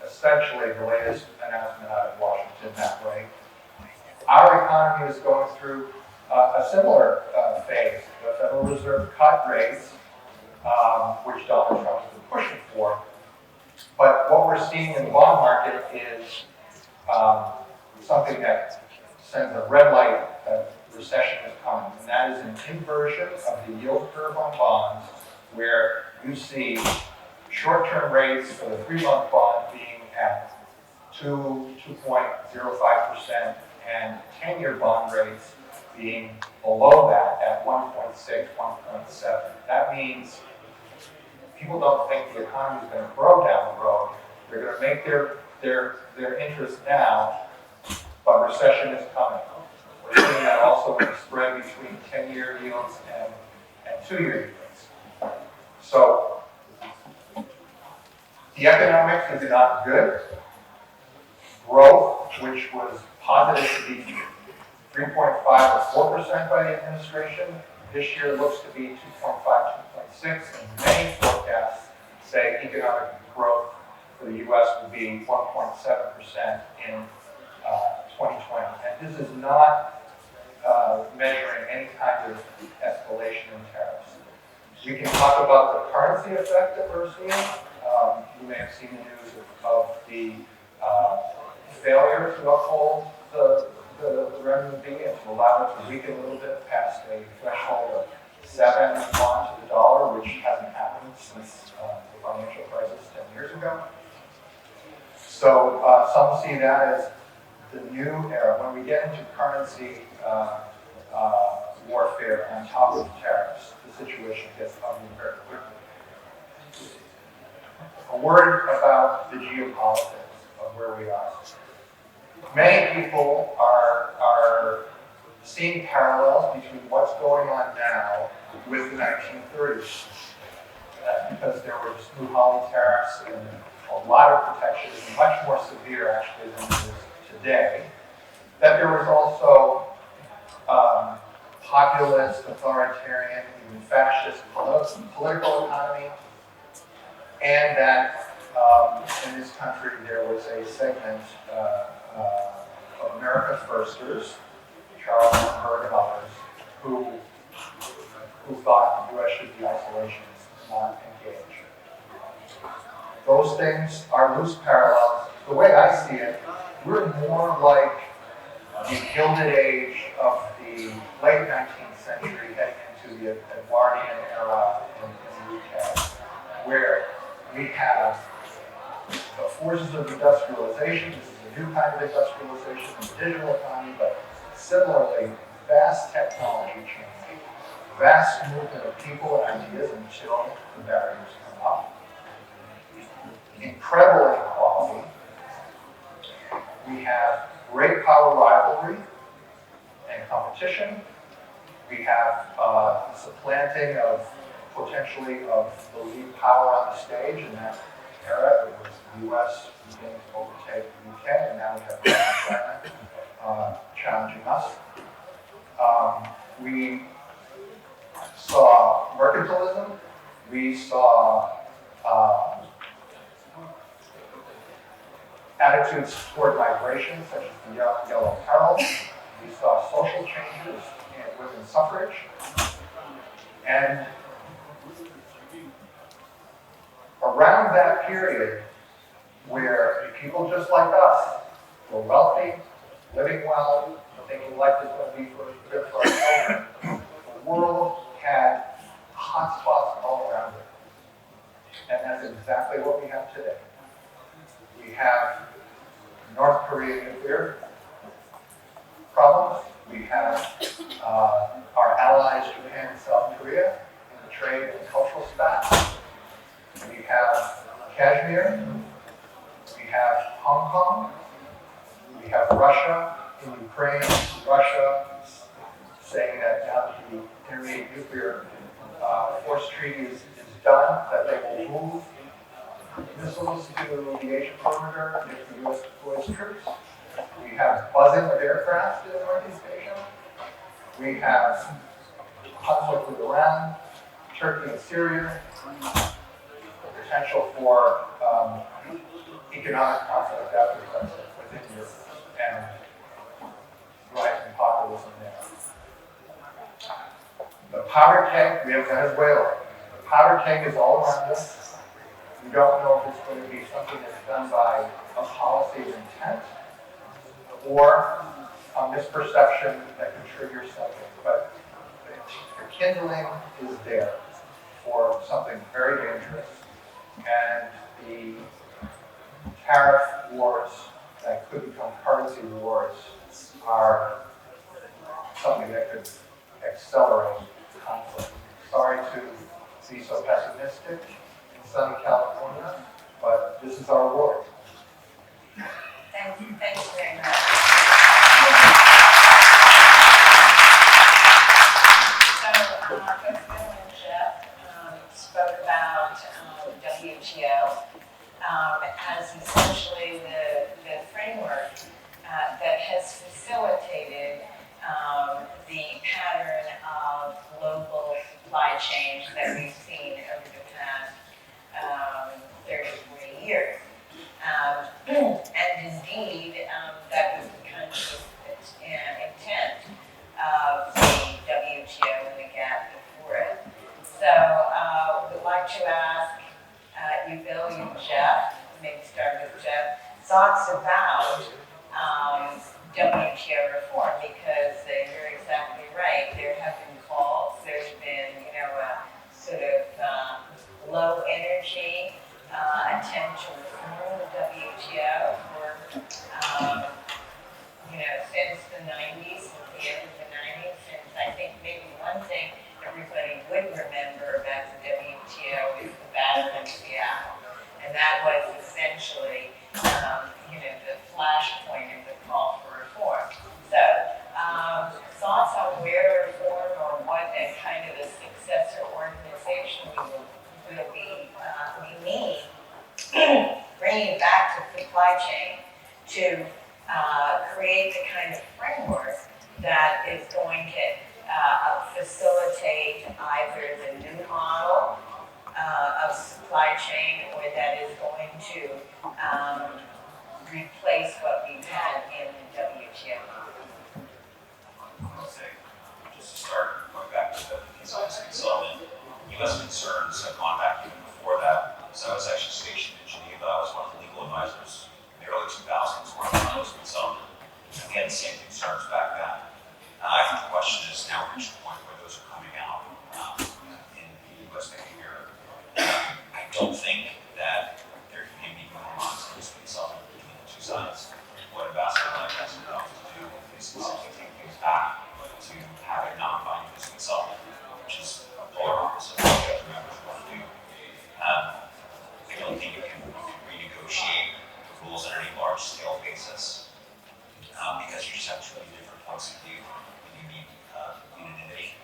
essentially the latest announcement out of Washington that way. Our economy is going through a similar phase. The Federal Reserve cut rates, which Donald Trump has been pushing for. But what we're seeing in the bond market is something that sends a red light that recession is coming. And that is an inversion of the yield curve on bonds, where you see short-term rates for the 3-month bond being at 2.05%, and 10-year bond rates being below that at 1.6, 1.7. That means people don't think the economy is going to grow down the road. They're going to make their interest now, but recession is coming. We're seeing that also in the spread between 10-year yields and 2-year yields. So the economics is not good. Growth, which was positive to be 3.5 or 4% by the administration, this year looks to be 2.5, 2.6, and many forecasts say economic growth for the U.S. will be 1.7% in 2020. And this is not measuring any kind of escalation in tariffs. We can talk about the currency effect that we're seeing. You may have seen the news of the failure to uphold the renminbi and to allow it to weaken a little bit past a threshold of 7 won to the dollar, which hasn't happened since the financial crisis 10 years ago. So some see that as the new era. When we get into currency warfare on top of tariffs, the situation gets ugly very quickly. A word about the geopolitics of where we are. Many people are seeing parallels between what's going on now with the 1930s. Because there were Smoot-Hawley tariffs and a lot of protections, much more severe actually than it is today. That there was also populist, authoritarian, even fascist political economy, and that in this country there was a segment of America Firsters, Charles Lindbergh and others, who thought the U.S. should be isolationist, not engage. Those things are loose parallels. The way I see it, we're more like the Gilded Age of the late 19th century heading into the Edwardian era in the UK, where we have the forces of industrialization. This is a new kind of industrialization in the digital economy, but similarly, vast technology change, vast movement of people and ideas until the barriers come up. Incredible inequality. We have great power rivalry and competition. We have supplanting of potentially of the lead power on the stage. In that era, it was the U.S. beginning to overtake the UK, and now we have China challenging us. We saw mercantilism. We saw attitudes toward migration, such as the Yellow Peril. We saw social changes in women's suffrage. And around that period, where people just like us were wealthy, living well, thinking life is going to be good for our children, the world had hot spots all around it. And that's exactly what we have today. We have North Korean nuclear problems. We have our allies, Japan and South Korea, in the trade and cultural spat. We have Kashmir. We have Hong Kong. We have Russia in Ukraine. Russia saying that now that the intermediate nuclear force treaty is done, that they will move missiles to the Asian perimeter if the U.S. deploys troops. We have buzzing of aircraft in Northeast Asia. We have conflict with Iran, Turkey and Syria, the potential for economic conflict after Brexit within Europe, and rising populism there. The powder keg, we have Venezuela. The powder keg is all around us. We don't know if it's going to be something that's done by a policy of intent or a misperception that can trigger something. But the kindling is there for something very dangerous. And the tariff wars that could become currency wars are something that could accelerate conflict. Sorry to be so pessimistic in sunny California, but this is our world. Thank you very much. So, both Bill and Jeff spoke about WTO as essentially the framework that has facilitated the pattern of global supply chains that we've seen over the past 33 years. And indeed, that was the kind of intent of the WTO and the gap before it. So we'd like to ask you, Bill, you, Jeff, maybe start with Jeff, thoughts about WTO reform, because you're exactly right. There have been calls, there's been, a sort of low energy attempt to reform the WTO for, since the 90s, since the end of the 90s, since I think maybe one thing everybody would remember about the WTO is the battle in Seattle. And that was essentially, the flashpoint of the call for reform. So, thoughts on where reform or what a kind of a successor organization we need, bringing back to supply chain to create the kind of framework that is going to facilitate either the new model of supply chain or that is going to replace what we've had in the WTO. I would say, just to start, going back to the designs consultant, U.S. concerns have gone back even before that. So I was actually stationed in Geneva. I was one of the legal advisors in the early 2000s working on U.S. consultant. And we had the same concerns back then. I think the question is now reached the point where those are coming out in the U.S. behavior. I don't think that there can be compromise in U.S. consultant between the two sides. What Ambassador Mike has to do is simply take things back to have a non-binding U.S. consultant, which is a polar opposite of what the other members want to do. I don't think you can renegotiate the rules on any large-scale basis because you just have two different points of view and you need unanimity.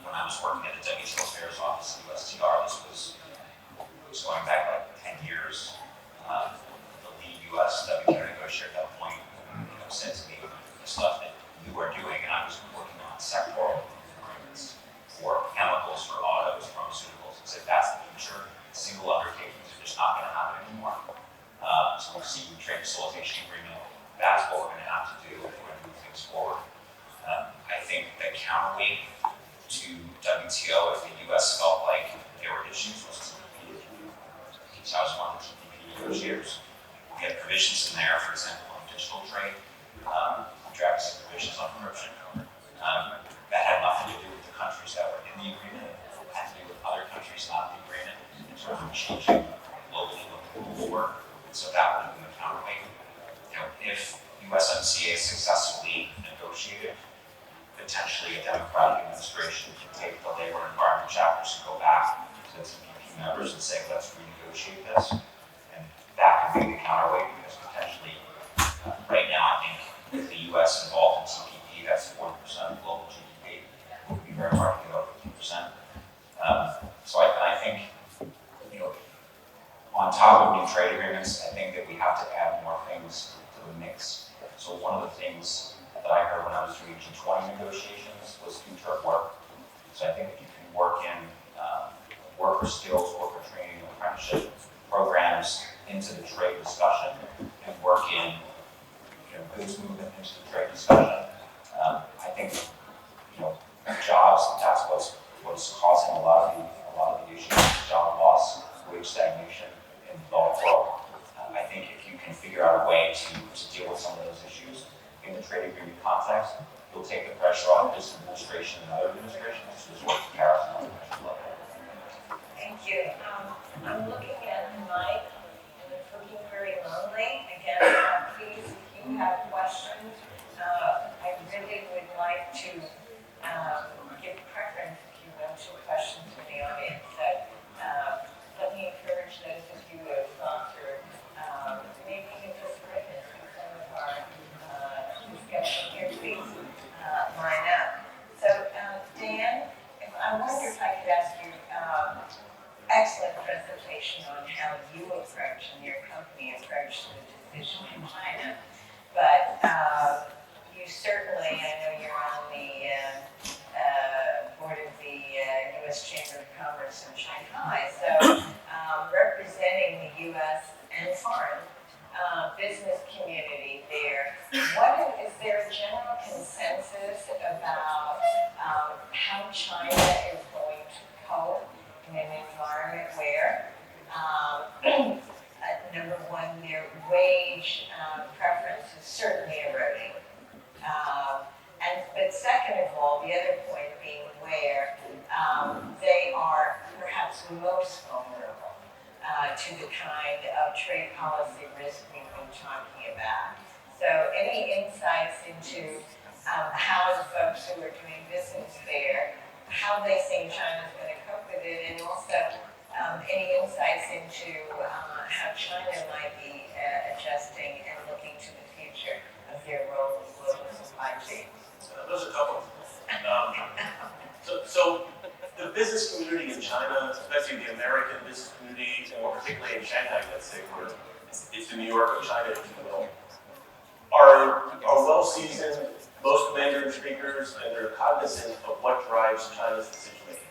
When I was working at the WTO Affairs Office at USTR, this was going back like 10 years. The lead U.S. WTO negotiator at that point said to me the stuff that you are doing, and I was working on sectoral agreements for chemicals, for autos, pharmaceuticals, and said that's the future. Single undertakings are just not going to happen anymore. So we're seeking trade facilitation agreement. That's what we're going to have to do if we're going to move things forward. I think the counterweight to WTO, if the U.S. felt like there were issues, was TPP. So I was one of the TPP negotiators. We had provisions in there, for example, on digital trade. We drafted some provisions on corruption. That had nothing to do with the countries that were in the agreement. It had to do with other countries not in the agreement in terms of changing globally what the rules were. So that would have been the counterweight. If USMCA is successfully negotiated, potentially a Democratic administration can take the labor and environment chapters and go back to the TPP members and say, let's renegotiate this. And that could be the counterweight because potentially, right now, I think with the US involved in TPP, that's 40% of global GDP. It would be very hard to get over 50%. So I think, on top of new trade agreements, I think that we have to add more things to the mix. So one of the things that I heard when I was doing G20 negotiations was future of work. So I think if you can work in worker skills, worker training, apprenticeship programs into the trade discussion and work in goods movement into the trade discussion, I think jobs, that's what's causing a lot of the issues, job loss, wage stagnation in the developed world. I think if you can figure out a way to deal with some of those issues in the trade agreement context, you'll take the pressure off this administration and other administrations to just work the tariffs on the national level. Thank you. I'm looking at the mic and it's looking very lonely. Again, please, if you have questions, I really would like to give preference, if you will, to questions from the audience. So let me encourage those of you who have gone through, maybe even just witness some of our discussion here, please line up. So Dan, I wonder if I could ask you, excellent presentation on how you approach and your company approach the decision in China. But you certainly, I know you're on the board of the U.S. Chamber of Commerce in Shanghai, so representing the U.S. and foreign business community there, is there a general consensus about how China is going to cope in an environment where, number one, their wage preference is certainly eroding. But second of all, the other point being where they are perhaps most vulnerable to the kind of trade policy risk we've been talking about. So any insights into how the folks who are doing business there, how they think China's going to cope with it, and also any insights into how China might be adjusting and looking to the future of their role in global supply chains. Those are a couple. So the business community in China, especially the American business community, or particularly in Shanghai, let's say, where it's the New York of China, if you will, are well seasoned, most Mandarin speakers, and they're cognizant of what drives China's decision making.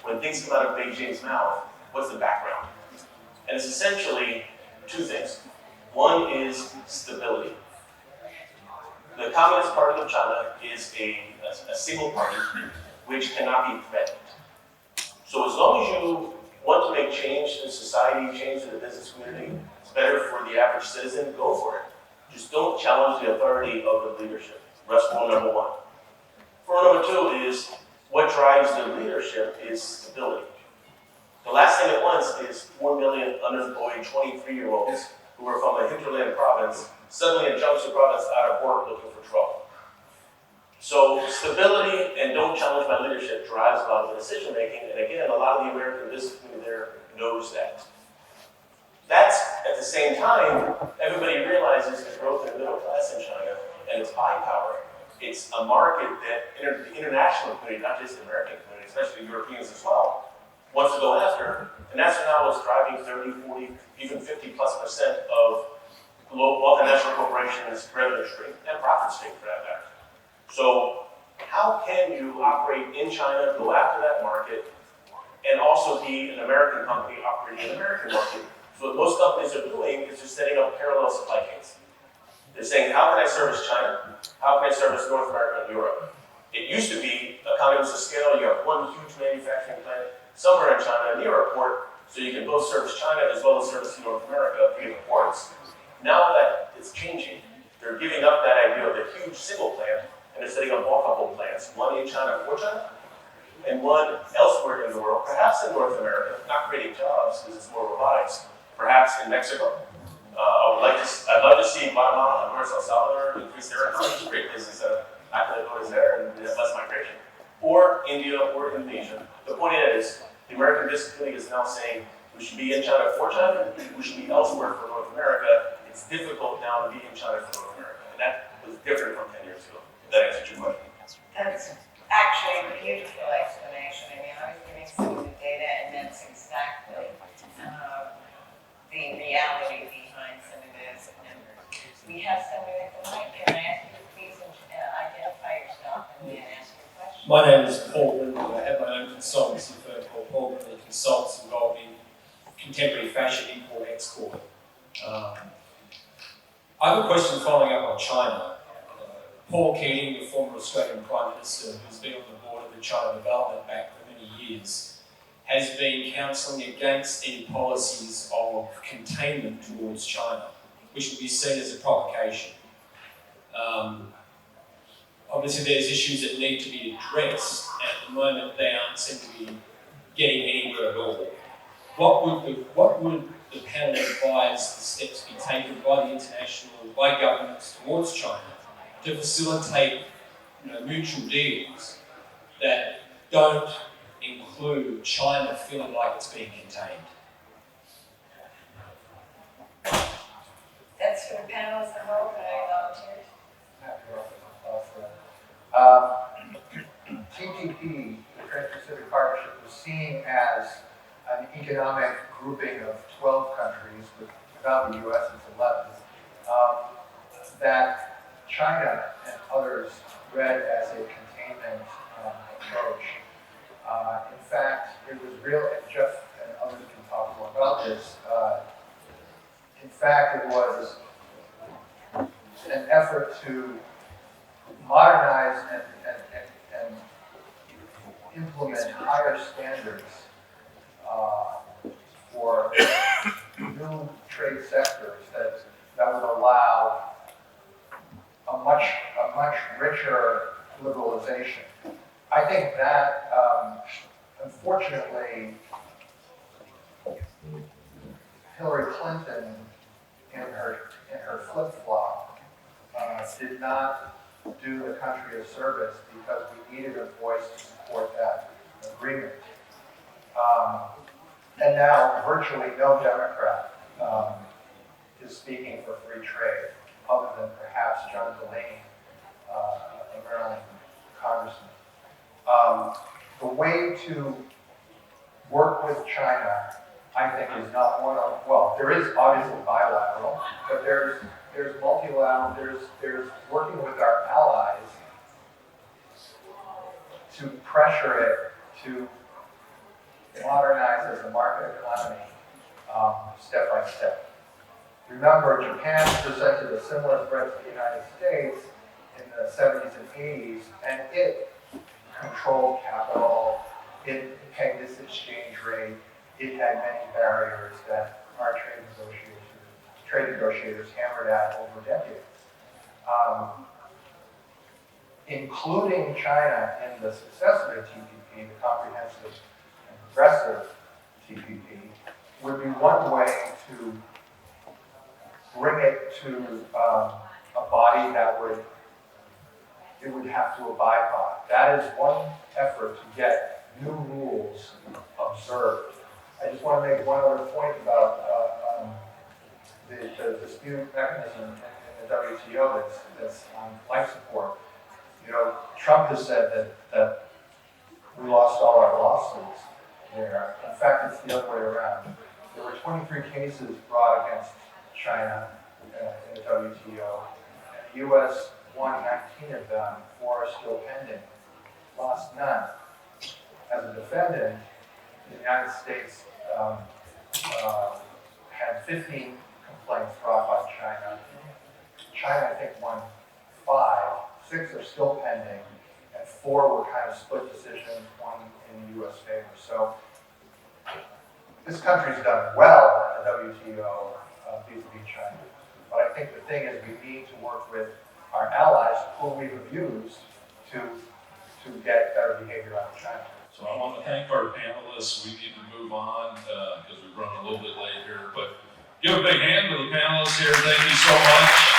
when things come out of Beijing's mouth, what's the background? And it's essentially two things. One is stability. The Communist Party of China is a single party which cannot be threatened. So as long as you want to make change in society, change in the business community, it's better for the average citizen, go for it. Just don't challenge the authority of the leadership. That's rule number one. Rule number two is what drives the leadership is stability. The last thing it wants is 4 million unemployed 23-year-olds who are from a hinterland province suddenly in Jiangsu province out of work looking for trouble. So stability and don't challenge my leadership drives a lot of the decision making, and again, a lot of the American business community there knows that. That's, at the same time, everybody realizes the growth in the middle class in China and its buying power. It's a market that the international community, not just the American community, especially Europeans as well, wants to go after. And that's now what's driving 30, 40, even 50+% of multinational corporations' revenue stream and profit stream for that matter. So how can you operate in China, go after that market, and also be an American company operating in the American market? So what most companies are doing is just setting up parallel supply chains. They're saying, how can I service China? How can I service North America and Europe? It used to be economies of scale. You have one huge manufacturing plant somewhere in China near a port, so you can both service China as well as service North America via the ports. Now that it's changing, they're giving up that idea of a huge single plant, and they're setting up multiple plants, one in China for China, and one elsewhere in the world, perhaps in North America, not creating jobs because it's more robotics, perhaps in Mexico. I'd love to see Guatemala, Honduras, El Salvador increase their economy, great business activities there, and less migration. Or India or Indonesia. The point is, the American business community is now saying we should be in China for China, we should be elsewhere for North America. It's difficult now to be in China for North America, and that was different from 10 years ago. That answers your question. That's actually a beautiful explanation. I mean, I was giving some of the data, and that's exactly the reality behind some of those numbers. We have someone at the mic. Can I ask you to please identify yourself and then ask your question? My name is Paul Brindley. I have my own consultancy firm called Paul Brindley Consults involving contemporary fashion import-export. I have a question following up on China. Paul Keating, the former Australian Prime Minister, who's been on the board of the China Development Bank for many years, has been counselling against any policies of containment towards China, which would be seen as a provocation. Obviously, there's issues that need to be addressed, and at the moment they aren't seem to be getting anywhere at all. What would the panel advise the steps be taken by by governments towards China to facilitate mutual deals that don't include China feeling like it's being contained? That's for the panel as a whole, and I volunteer. TPP, the Trans-Pacific Partnership, was seen as an economic grouping of 12 countries, without the U.S. as 11, that China and others read as a containment approach. In fact, it was real, and Jeff and others can talk more about this. In fact, it was an effort to modernize and implement higher standards for new trade sectors that would allow a much richer liberalization. I think that, unfortunately, Hillary Clinton, in her flip-flop, did not do the country a service because we needed a voice to support that agreement. And now virtually no Democrat is speaking for free trade, other than perhaps John Delaney, a Maryland congressman. The way to work with China, I think, is not well, there is obviously bilateral, but there's multilateral, there's working with our allies to pressure it to modernize as a market economy step by step. Remember, Japan presented a similar threat to the United States in the 70s and 80s, and it controlled capital, it pegged its exchange rate, it had many barriers that our trade negotiators hammered at over decades. Including China in the successor to TPP, the comprehensive and progressive TPP, would be one way to bring it to a body that it would have to abide by. That is one effort to get new rules observed. I just want to make one other point about the dispute mechanism in the WTO that's on life support. You know, Trump has said that we lost all our lawsuits there. In fact, it's the other way around. There were 23 cases brought against China in the WTO. And the U.S. won 19 of them, 4 are still pending. Lost none. As a defendant, the United States had 15 complaints brought by China. China, I think, won 5. 6 are still pending, and 4 were kind of split decisions, 1 in the U.S. favor. So this country's done well in the WTO vis-a-vis China. But I think the thing is we need to work with our allies who we've abused to get better behavior out of China. So I want to thank our panelists. We need to move on because we've run a little bit late here. But give a big hand to the panelists here. Thank you so much.